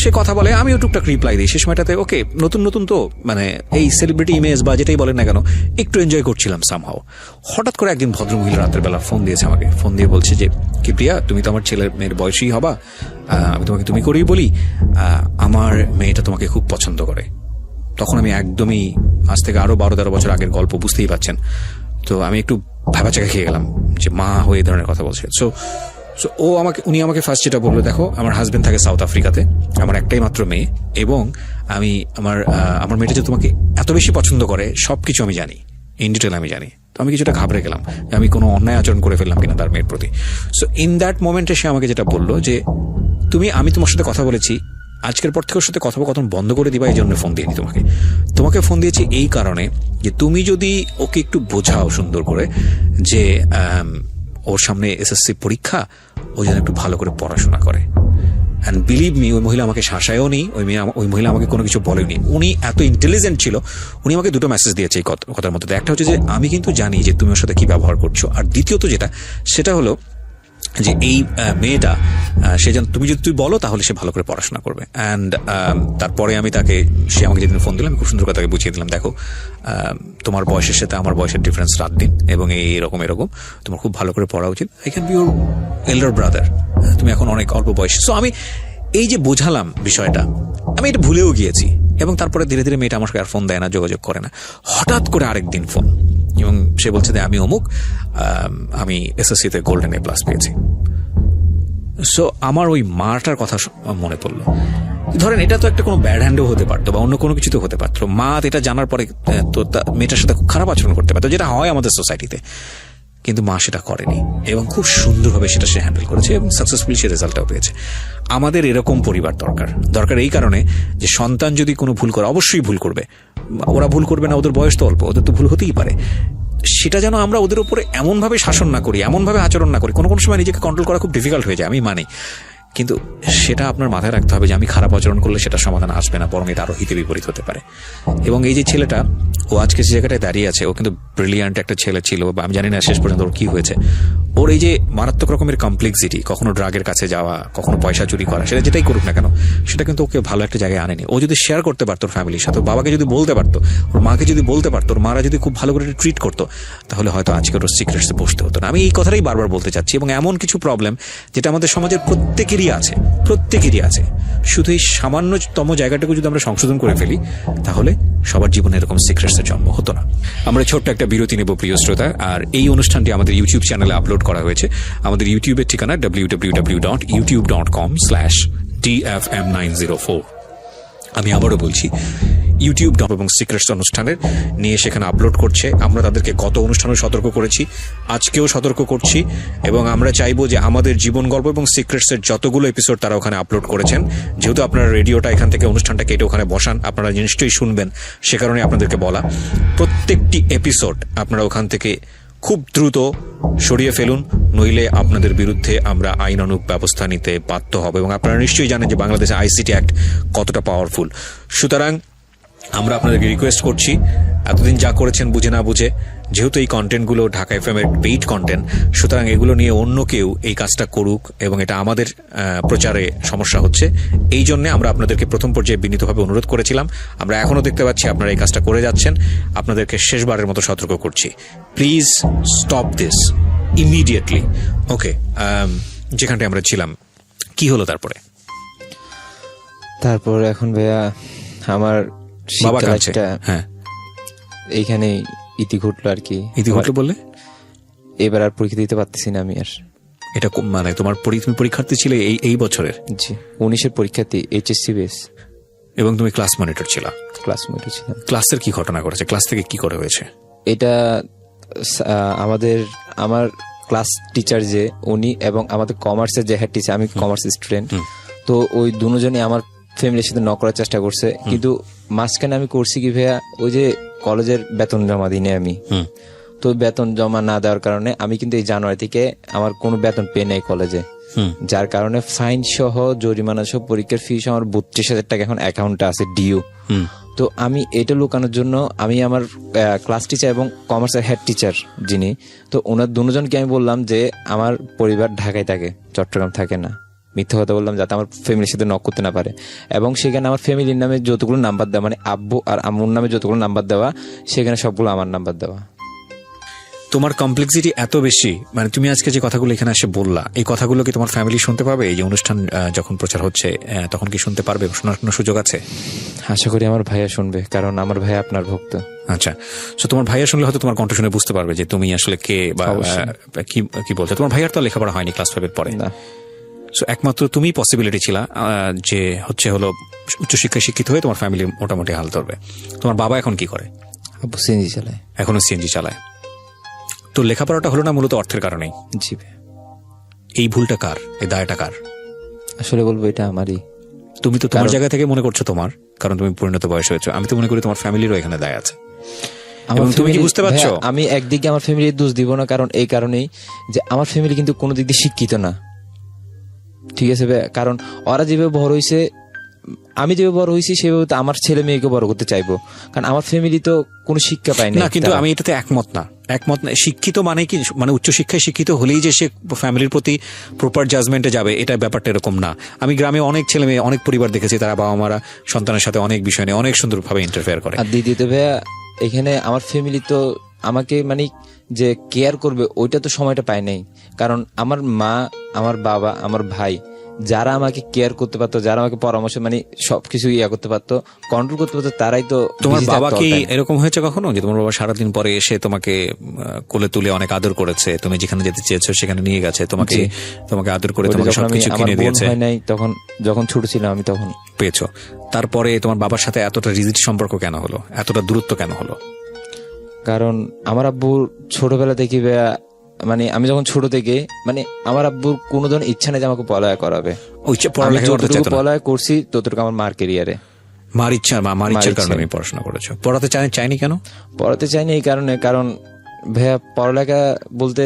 সে কথা বলে, আমিও টুকটাক রিপ্লাই দিই। সে সময়টাতে ওকে নতুন তো, মানে এই সেলিব্রিটি ইমেজ বা যেটাই বলেন না কেন, একটু এনজয় করছিলাম সামহাও। হঠাৎ করে একদিন ভদ্রমহিলা রাতের বেলা ফোন দিয়েছে আমাকে, ফোন দিয়ে বলছে যে, কি প্রিয়া, তুমি তো আমার ছেলের মেয়ের বয়সী হবা, আমি তোমাকে তুমি করেই বলি, আমার মেয়েটা তোমাকে খুব পছন্দ করে। তখন আমি একদমই, আজ থেকে আরো 12-13 বছর আগের গল্প, বুঝতেই পারছেন। তো আমি একটু ভাবাচাকা খেয়ে গেলাম যে মা হয়ে এই ধরনের কথা বলছে। সো উনি আমাকে ফার্স্ট যেটা বললো, দেখো আমার হাজবেন্ড থাকে সাউথ আফ্রিকাতে, আমার একটাই মাত্র মেয়ে, এবং আমি আমার মেয়েটা যে তোমাকে এত বেশি পছন্দ করে সবকিছু আমি জানি, ইন ডিটেল আমি জানি। তো আমি কিছুটা ঘাবড়ে গেলাম, আমি কোনো অন্যায় আচরণ করে ফেললাম কিনা তার মেয়ের প্রতি। সো ইন দ্যাট মোমেন্টে সে আমাকে যেটা বললো যে, আমি তোমার সাথে কথা বলেছি, আজকের পর থেকে ওর সাথে কথোপকথন বন্ধ করে দিবা, এই জন্য ফোন দিইনি তোমাকে ফোন দিয়েছি এই কারণে যে তুমি যদি ওকে একটু বোঝাও সুন্দর করে যে ওর সামনে এসএসসি পরীক্ষা, ও যেন একটু ভালো করে পড়াশোনা করে। অ্যান্ড বিলিভ মি, ওই মহিলা আমাকে শাসায়ও নি, ওই মহিলা আমাকে কোনো কিছু বলেনি। উনি এত ইন্টেলিজেন্ট ছিল, উনি আমাকে দুটো মেসেজ দিয়েছে এই কথার মধ্যে। একটা হচ্ছে যে আমি কিন্তু জানি যে তুমি ওর সাথে কি ব্যবহার করছো, আর দ্বিতীয়ত সেটা হলো যে এই মেয়েটা, সে যেন তুমি যদি বলো তাহলে সে ভালো করে পড়াশোনা করবে। অ্যান্ড তারপরে সে আমাকে যেদিন ফোন দিলাম, আমি খুব সুন্দর করে তাকে বুঝিয়ে দিলাম, দেখো তোমার বয়সের সাথে আমার বয়সের ডিফারেন্স 7 দিন, এবং এরকম তোমার খুব ভালো করে পড়া উচিত। I can be your elder brother, তুমি এখন অনেক অল্প বয়স। সো আমি এই যে বোঝালাম বিষয়টা, আমি এটা ভুলেও গিয়েছি, এবং তারপরে ধীরে ধীরে মেয়েটা আমার আর ফোন দেয় না, যোগাযোগ করে না। হঠাৎ করে আরেকদিন ফোন, এবং সে বলছে যে আমি অমুক, আমি এসএসসিতে গোল্ডেন A+ পেয়েছি। সো আমার ওই মাটার কথা মনে পড়লো। ধরেন এটা তো একটা কোনো ব্যাড হ্যান্ডও হতে পারতো, বা অন্য কোনো কিছু তো হতে পারতো। মা এটা জানার পরে তো মেয়েটার সাথে খুব খারাপ আচরণ করতে পারতো, যেটা হয় আমাদের সোসাইটিতে, কিন্তু মা সেটা করেনি, এবং খুব সুন্দরভাবে সেটা সে হ্যান্ডেল করেছে, এবং সাকসেসফুলি সে রেজাল্টটাও পেয়েছে। আমাদের এরকম পরিবার দরকার এই কারণে যে সন্তান যদি কোনো ভুল করে, অবশ্যই ভুল করবে, ওরা ভুল করবে না, ওদের বয়স তো অল্প, ওদের তো ভুল হতেই পারে। সেটা যেন আমরা ওদের উপরে এমনভাবে শাসন না করি, এমনভাবে আচরণ না করি। কোনো সময় নিজেকে কন্ট্রোল করা খুব ডিফিকাল্ট হয়ে যায়, আমি মানি, কিন্তু সেটা আপনার মাথায় রাখতে হবে যে আমি খারাপ আচরণ করলে সেটা সমাধান আসবে না, বরং এটা আরো হিতে বিপরীত হতে পারে। এবং এই যে ছেলেটা, ও আজকে যে জায়গাটায় দাঁড়িয়ে আছে, ও কিন্তু ব্রিলিয়ান্ট একটা ছেলে ছিল, বা আমি জানি না শেষ পর্যন্ত ওর কি হয়েছে। ওর এই যে মারাত্মক রকমের কমপ্লেক্সিটি, কখনো ড্রাগের কাছে যাওয়া, কখনো পয়সা চুরি করা, সেটা যেটাই করুক না কেন, সেটা কিন্তু ওকে ভালো একটা জায়গায় আনেনি। ও যদি শেয়ার করতে পারতো ওর ফ্যামিলির সাথে, বাবাকে যদি বলতে পারতো, ওর মাকে যদি বলতে পারতো, ওর মারা যদি খুব ভালো করে ট্রিট করতো, তাহলে হয়তো আজকে ওর সিক্রেটসে বসতে হতো না। আমি এই কথাটাই বারবার বলতে চাচ্ছি। এবং এমন কিছু প্রবলেম যেটা আমাদের সমাজের প্রত্যেকেরই আছে, শুধু এই সামান্যতম জায়গাটাকে যদি আমরা সংশোধন করে ফেলি, তাহলে সবার জীবনে এরকম সিক্রেটসের জন্ম হতো না। আমরা ছোট্ট একটা বিরতি নেব প্রিয় শ্রোতা। আর এই অনুষ্ঠানটি আমাদের ইউটিউব চ্যানেলে আপলোড করা হয়েছে। আমাদের ইউটিউবের ঠিকানা www.youtube.com/dfm904। আমি আবারও বলছি, ইউটিউব এবং সিক্রেটস অনুষ্ঠানের নিয়ে সেখানে আপলোড করছে। আমরা তাদেরকে গত অনুষ্ঠানে সতর্ক করেছি, আজকেও সতর্ক করছি, এবং আমরা চাইবো যে আমাদের জীবন গল্প এবং সিক্রেটসের যতগুলো এপিসোড তারা ওখানে আপলোড করেছেন, যেহেতু আপনারা রেডিওটা এখান থেকে অনুষ্ঠানটা কেটে ওখানে বসান, আপনারা নিশ্চয়ই শুনবেন, সে কারণে আপনাদেরকে বলা, প্রত্যেকটি এপিসোড আপনারা ওখান থেকে খুব দ্রুত সরিয়ে ফেলুন, নইলে আপনাদের বিরুদ্ধে আমরা আইনানুগ ব্যবস্থা নিতে বাধ্য হবে। এবং আপনারা নিশ্চয়ই জানেন যে বাংলাদেশে আইসিটি অ্যাক্ট কতটা পাওয়ারফুল। সুতরাং আমরা আপনাদেরকে রিকোয়েস্ট করছি, এতদিন যা করেছেন বুঝে না বুঝে, যেহেতু এই কন্টেন্টগুলো ঢাকা এফএম-এর পেইড কন্টেন্ট, সুতরাং এগুলো নিয়ে অন্য কেউ এই কাজটা করুক এবং এটা আমাদের প্রচারে সমস্যা হচ্ছে, এই জন্য আমরা আপনাদেরকে প্রথম পর্যায়ে বিনীতভাবে অনুরোধ করেছিলাম। আমরা এখনো দেখতে পাচ্ছি আপনারা এই কাজটা করে যাচ্ছেন। আপনাদেরকে শেষবারের মতো সতর্ক করছি, প্লিজ স্টপ দিস ইমিডিয়েটলি। ওকে, যেখানটায় আমরা ছিলাম, কি হলো তারপরে? তারপর এখন ভাইয়া আমার বাবা কাছে, হ্যাঁ, এইখানে ইতি ঘটলো আর কি। ইতি ঘটলো বললে? এবার আর পরীক্ষা দিতে পারতেছি না আমি আর। এটা মানে তোমার তুমি পরীক্ষার্থী ছিলে এই বছরের? জি, 19-এর পরীক্ষার্থী, এইচএসসি বেস। এবং তুমি ক্লাস মনিটর ছিল? ক্লাস মনিটর ছিলাম। ক্লাসের কি ঘটনা ঘটেছে? ক্লাস থেকে কি করে হয়েছে এটা? আমার ক্লাস টিচার যে উনি, এবং আমাদের কমার্সের যে হেড টিচার, আমি কমার্স স্টুডেন্ট, তো ওই দুজনই আমার ফ্যামিলির সাথে নক করার চেষ্টা করছে, কিন্তু মাঝখানে আমি করছি কি ভাইয়া, ওই যে কলেজের বেতন জমা দিই না আমি, তো বেতন জমা না দেওয়ার কারণে আমি কিন্তু এই জানুয়ারি থেকে আমার কোনো বেতন পেয়ে নেই কলেজে, যার কারণে ফাইন সহ জরিমানা সহ পরীক্ষার ফি সহ আমার 32,000 টাকা এখন অ্যাকাউন্টে আছে ডিউ। তো আমি এটা লুকানোর জন্য আমি আমার ক্লাস টিচার এবং কমার্সের হেড টিচার যিনি, তো ওনার দুজনকে আমি বললাম যে আমার পরিবার ঢাকায় থাকে, চট্টগ্রাম থাকে না। মিথ্যা কথা বললাম যাতে আমার ফ্যামিলির সাথে নক করতে না পারে, এবং সেখানে আমার ফ্যামিলির নামে যতগুলো নাম্বার দেওয়া, মানে আব্বু আর আম্মুর নামে যতগুলো নাম্বার দেওয়া, সেখানে সবগুলো আমার নাম্বার দেওয়া। তোমার কমপ্লেক্সিটি এত বেশি, মানে তুমি আজকে যে কথাগুলো এখানে এসে বললা, এই কথাগুলো কি তোমার ফ্যামিলি শুনতে পাবে? এই যে অনুষ্ঠান যখন প্রচার হচ্ছে তখন কি শুনতে পারবে? শোনার কোনো সুযোগ আছে? আশা করি আমার ভাইয়া শুনবে, কারণ আমার ভাইয়া আপনার ভক্ত। আচ্ছা, তো তোমার ভাইয়া শুনলে হয়তো তোমার কণ্ঠ শুনে বুঝতে পারবে যে তুমি আসলে কে বা কি বলছো। তোমার ভাইয়ার তো লেখাপড়া হয়নি ক্লাস 5-এর পরে, না। সো একমাত্র তুমি পসিবিলিটি ছিল যে হলো উচ্চশিক্ষায় শিক্ষিত হয়ে তোমার ফ্যামিলি মোটামুটি হাল ধরবে। তোমার বাবা এখন কি করে? আব্বু সিএনজি চালায়। এখনো সিএনজি চালায়। তো লেখাপড়াটা হলো না মূলত অর্থের কারণেই? জি। এই ভুলটা কার? এই দায়টা কার? আসলে বলবো এটা আমারই। তুমি তো তোমার জায়গা থেকে মনে করছো তোমার, কারণ তুমি পরিণত বয়স হয়েছো। আমি তো মনে করি তোমার ফ্যামিলিরও এখানে দায় আছে। তুমি কি বুঝতে পারছো? আমি একদিকে আমার ফ্যামিলির দোষ দিব না, কারণ এই কারণেই যে আমার ফ্যামিলি কিন্তু কোনো দিক দিয়ে শিক্ষিত না, ঠিক আছে ভাই? কারণ ওরা যেভাবে বড় হয়েছে, আমি যেভাবে বড় হয়েছি সেভাবে তো আমার ছেলে মেয়েকে বড় করতে চাইবো, কারণ আমার ফ্যামিলি তো কোনো শিক্ষা পায় না। কিন্তু আমি এটাতে একমত না। শিক্ষিত মানে কি, মানে উচ্চশিক্ষায় শিক্ষিত হলেই যে সে ফ্যামিলির প্রতি প্রপার জাজমেন্টে যাবে, এটা ব্যাপারটা এরকম না। আমি গ্রামে অনেক ছেলে মেয়ে, অনেক পরিবার দেখেছি, তারা বাবা মারা সন্তানের সাথে অনেক বিষয় নিয়ে অনেক সুন্দরভাবে ইন্টারফেয়ার করে। আর দ্বিতীয়ত ভাইয়া, এখানে আমার ফ্যামিলি তো আমাকে মানে যে কেয়ার করবে ওইটা তো সময়টা পায় নাই, কারণ আমার মা, আমার বাবা, আমার ভাই, যারা আমাকে কেয়ার করতে পারতো, যারা আমাকে পরামর্শ মানে সবকিছু করতে পারতো, কন্ট্রোল করতে পারতো, তারাই তো। তোমার বাবা কি এরকম হয়েছে কখনো যে তোমার বাবা সারাদিন পরে এসে তোমাকে কোলে তুলে অনেক আদর করেছে, তুমি যেখানে যেতে চেয়েছো সেখানে নিয়ে গেছে, তোমাকে আদর করে তোমাকে সবকিছু কিনে দিয়েছে? নাই, তখন যখন ছোট ছিলাম আমি তখন পেয়েছো। তারপরে তোমার বাবার সাথে এতটা রিজিড সম্পর্ক কেন হলো, এতটা দূরত্ব কেন হলো? কারণ আমার আব্বুর ছোটবেলা থেকে, মানে আমি যখন ছোট থেকে, মানে আমার আব্বুর কোনো ধরনের ইচ্ছা নেই যে আমাকে পড়ালেখা করাবে। যতটুকু পড়ালেখা করছি ততটুকু আমার মার কেরিয়ারে। মার ইচ্ছার কারণে আমি পড়াশোনা করেছো? পড়াতে চাইনি কেন? পড়াতে চাইনি এই কারণে, কারণ ভাইয়া পড়ালেখা বলতে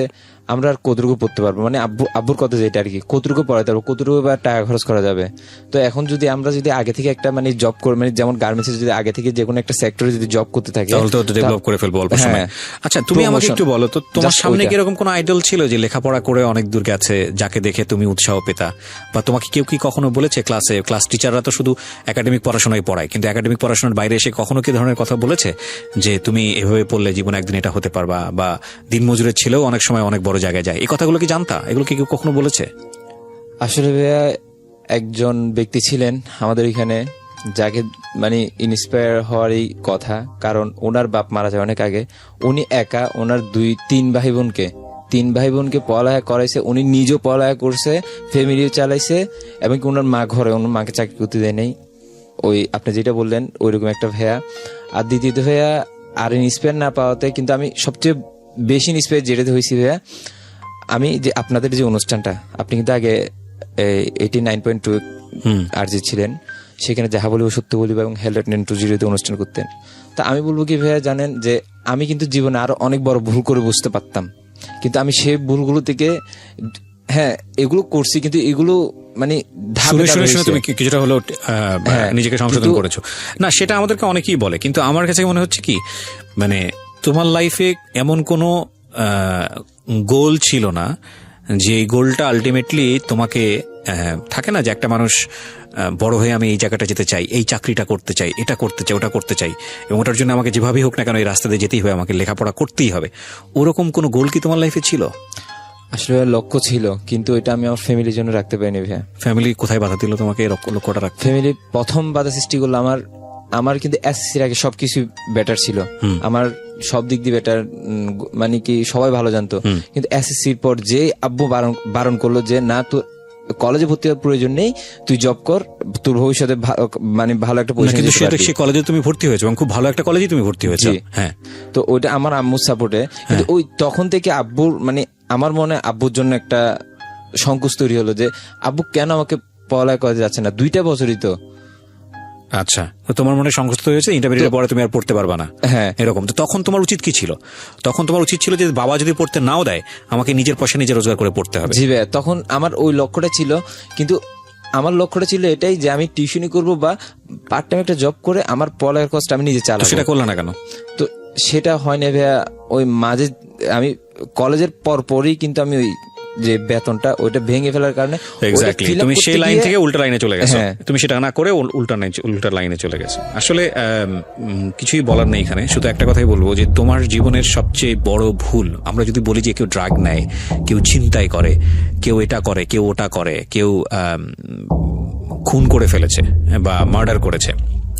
আমরা আর কতটুকু পড়তে পারবো, মানে আব্বুর কথা যেটা আর কি, কতটুকু পড়াতে পারবো, কতটুকু টাকা খরচ করা যাবে। তো এখন যদি আমরা আগে থেকে একটা মানে জব করি, মানে যেমন গার্মেন্টস যদি আগে থেকে যে কোনো একটা সেক্টরে যদি জব করতে থাকি, তাহলে তো ডেভেলপ করে ফেলবো অল্প সময়ে। আচ্ছা, তুমি আমাকে একটু বলো তো, তোমার সামনে কি এরকম কোনো আইডল ছিল যে লেখাপড়া করে অনেক দূর গেছে, যাকে দেখে তুমি উৎসাহ পেতা? বা তোমাকে কেউ কি কখনো বলেছে, ক্লাস টিচাররা তো শুধু একাডেমিক পড়াশোনায় পড়ায়, কিন্তু একাডেমিক পড়াশোনার বাইরে এসে কখনো কি ধরনের কথা বলেছে যে তুমি এভাবে পড়লে জীবনে একদিন এটা হতে পারবা, বা দিনমজুরের ছেলেও অনেক সময় অনেক বড় জায়গায় যায়? এই কথাগুলো কি জানতা? এগুলো কি কেউ কখনো বলেছে? আসলে ভাইয়া একজন ব্যক্তি ছিলেন আমাদের এখানে যাকে মানে ইন্সপায়ার হওয়ারই কথা, কারণ ওনার বাপ মারা যায় অনেক আগে। উনি একা ওনার তিন ভাই বোনকে পড়ালেখা করাইছে, উনি নিজেও পড়ালেখা করছে, ফ্যামিলিও চালাইছে, এবং ওনার মা ঘরে, ওনার মাকে চাকরি করতে দেয় নাই। ওই আপনি যেটা বললেন ওইরকম একটা ভাইয়া। আর দ্বিতীয়ত ভাইয়া আর ইন্সপায়ার না পাওয়াতে কিন্তু আমি সবচেয়ে বেশি ইন্সপায়ার যেটাতে হয়েছি ভাইয়া, আমি যে আপনাদের যে অনুষ্ঠানটা, আপনি কিন্তু আগে 89.2 আরজে ছিলেন, সেখানে যাহা বলিব সত্য বলিব এবং হেলথ 2.0 অনুষ্ঠান করতেন। তা আমি বলবো কি ভাইয়া জানেন, যে আমি কিন্তু জীবনে আরো অনেক বড় ভুল করে বুঝতে পারতাম, কিন্তু আমি সেই ভুলগুলো থেকে, হ্যাঁ এগুলো করছি, কিন্তু এগুলো মানে শুনে তুমি কিছুটা হলো নিজেকে সংশোধন করেছো না, সেটা আমাদেরকে অনেকেই বলে। কিন্তু আমার কাছে মনে হচ্ছে কি, মানে তোমার লাইফে এমন কোনো গোল ছিল না যে গোলটা আলটিমেটলি তোমাকে, থাকে না যে একটা মানুষ বড় হয়ে আমি এই জায়গাটা যেতে চাই, এই চাকরিটা করতে চাই, এটা করতে চাই, ওটা করতে চাই, এবং ওটার জন্য আমাকে যেভাবেই হোক না কেন এই রাস্তা দিয়ে যেতেই হবে, আমাকে লেখাপড়া করতেই হবে। ওরকম কোনো গোল কি তোমার লাইফে ছিল? আসলে লক্ষ্য ছিল, কিন্তু এটা আমি আমার ফ্যামিলির জন্য রাখতে পারিনি ভাইয়া। ফ্যামিলি কোথায় বাধা দিল তোমাকে এই লক্ষ্যটা রাখতে? ফ্যামিলি প্রথম বাধা সৃষ্টি করলো আমার কিন্তু এসএসসির আগে সবকিছু বেটার ছিল, আমার সব দিক দিয়ে বেটার, মানে কি সবাই ভালো জানতো। কিন্তু এসএসসির পর যে আব্বু বারণ করলো যে না, তোর কলেজে ভর্তি হওয়ার প্রয়োজন নেই, তুই জব কর, তোর ভবিষ্যতে মানে ভালো একটা পজিশন। কিন্তু সেই কলেজে তুমি ভর্তি হয়েছো এবং খুব ভালো একটা কলেজে তুমি ভর্তি হয়েছো। হ্যাঁ, তো ওইটা আমার আম্মুর সাপোর্টে। কিন্তু ওই তখন থেকে আব্বুর, মানে আমার মনে আব্বুর জন্য একটা সংকোচ তৈরি হলো যে আব্বু কেন আমাকে পড়ালেখা করাতে যাচ্ছে না, 2টা বছরই তো। আচ্ছা, তোমার মনে সংকোচ হয়েছে, ইন্টারমিডিয়েট পরে তুমি আর পড়তে পারবা না, হ্যাঁ এরকম। তো তখন তোমার উচিত কি ছিল? তখন তোমার উচিত ছিল যে বাবা যদি পড়তে নাও দেয়, আমাকে নিজের পয়সা নিজে রোজগার করে পড়তে হবে। জি ভাই, তখন আমার ওই লক্ষ্যটা ছিল, কিন্তু আমার লক্ষ্যটা ছিল এটাই যে আমি টিউশনি করব বা পার্ট টাইম একটা জব করে আমার পড়ালেখার কষ্ট আমি নিজে চালাবো। সেটা করলে না কেন? তো সেটা হয় না ভাইয়া, ওই মাঝে আমি কলেজের পরই কিন্তু আমি ওই যে বেতনটা ওইটা ভেঙে ফেলার কারণে এক্স্যাক্টলি তুমি সেই লাইন থেকে উল্টা লাইনে চলে গেছো। তুমি সেটা না করে উল্টা লাইনে চলে গেছো। আসলে কিছুই বলার নেই এখানে, শুধু একটা কথাই বলবো যে তোমার জীবনের সবচেয়ে বড় ভুল, আমরা যদি বলি যে কেউ ড্রাগ নেয়, কেউ ছিনতাই করে, কেউ এটা করে, কেউ ওটা করে, কেউ খুন করে ফেলেছে বা মার্ডার করেছে,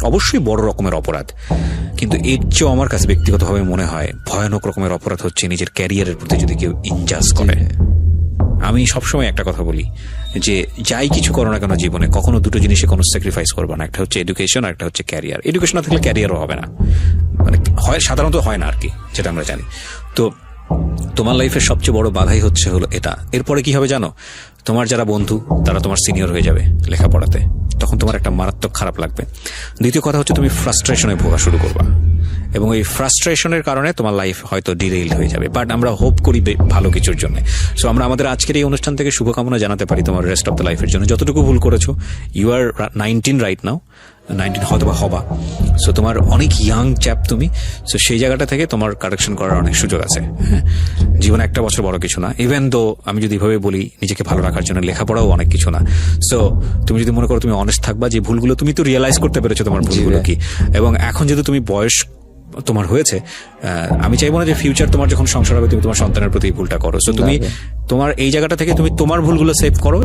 অবশ্যই বড় রকমের অপরাধ, কিন্তু এর চেয়েও আমার কাছে ব্যক্তিগতভাবে মনে হয় ভয়ানক রকমের অপরাধ হচ্ছে নিজের ক্যারিয়ারের প্রতি যদি কেউ ইনজাস্ট করে। আমি সবসময় একটা কথা বলি যে যাই কিছু করো না কেন জীবনে, কখনো দুটো জিনিসে কোনো স্যাক্রিফাইস করবে না, একটা হচ্ছে এডুকেশন আর একটা হচ্ছে ক্যারিয়ার। এডুকেশন না থাকলে ক্যারিয়ারও হবে না, মানে হয়, সাধারণত হয় না আর কি, যেটা আমরা জানি। তো তোমার লাইফের সবচেয়ে বড় বাধাই হলো এটা। এরপরে কি হবে জানো? তোমার যারা বন্ধু তারা তোমার সিনিয়র হয়ে যাবে লেখাপড়াতে, তখন তোমার একটা মারাত্মক খারাপ লাগবে। দ্বিতীয় কথা হচ্ছে তুমি ফ্রাস্ট্রেশনে ভোগা শুরু করবা, এবং এই ফ্রাস্ট্রেশনের কারণে তোমার লাইফ হয়তো ডিরেইল হয়ে যাবে। বাট আমরা হোপ করি ভালো কিছুর জন্য। সো আমরা আমাদের আজকের এই অনুষ্ঠান থেকে শুভকামনা জানাতে পারি তোমার রেস্ট অফ দ্য লাইফের জন্য। যতটুকু ভুল করেছো, ইউ আর 19 রাইট নাও, 19 হয়তো বা হবা, সো তোমার অনেক ইয়াং চ্যাপ তুমি, সো সেই জায়গাটা থেকে তোমার কারেকশন করার অনেক সুযোগ আছে। হ্যাঁ, জীবনে একটা বছর বড় কিছু না, ইভেন দো আমি যদি এভাবে বলি নিজেকে ভালো রাখার জন্য লেখাপড়াও অনেক কিছু না। সো তুমি যদি মনে করো তুমি অনেস্ট থাকবা, যে ভুলগুলো তুমি তো রিয়েলাইজ করতে পেরেছো তোমার ভুলগুলো কি, এবং এখন যেহেতু তুমি বয়স তোমার হয়েছে, আমি চাইবো না যে ফিউচার তোমার যখন সংসার হবে তুমি তোমার সন্তানের প্রতি ভুলটা করো। সো তুমি তোমার এই জায়গাটা থেকে তুমি তোমার ভুলগুলো সেভ করো।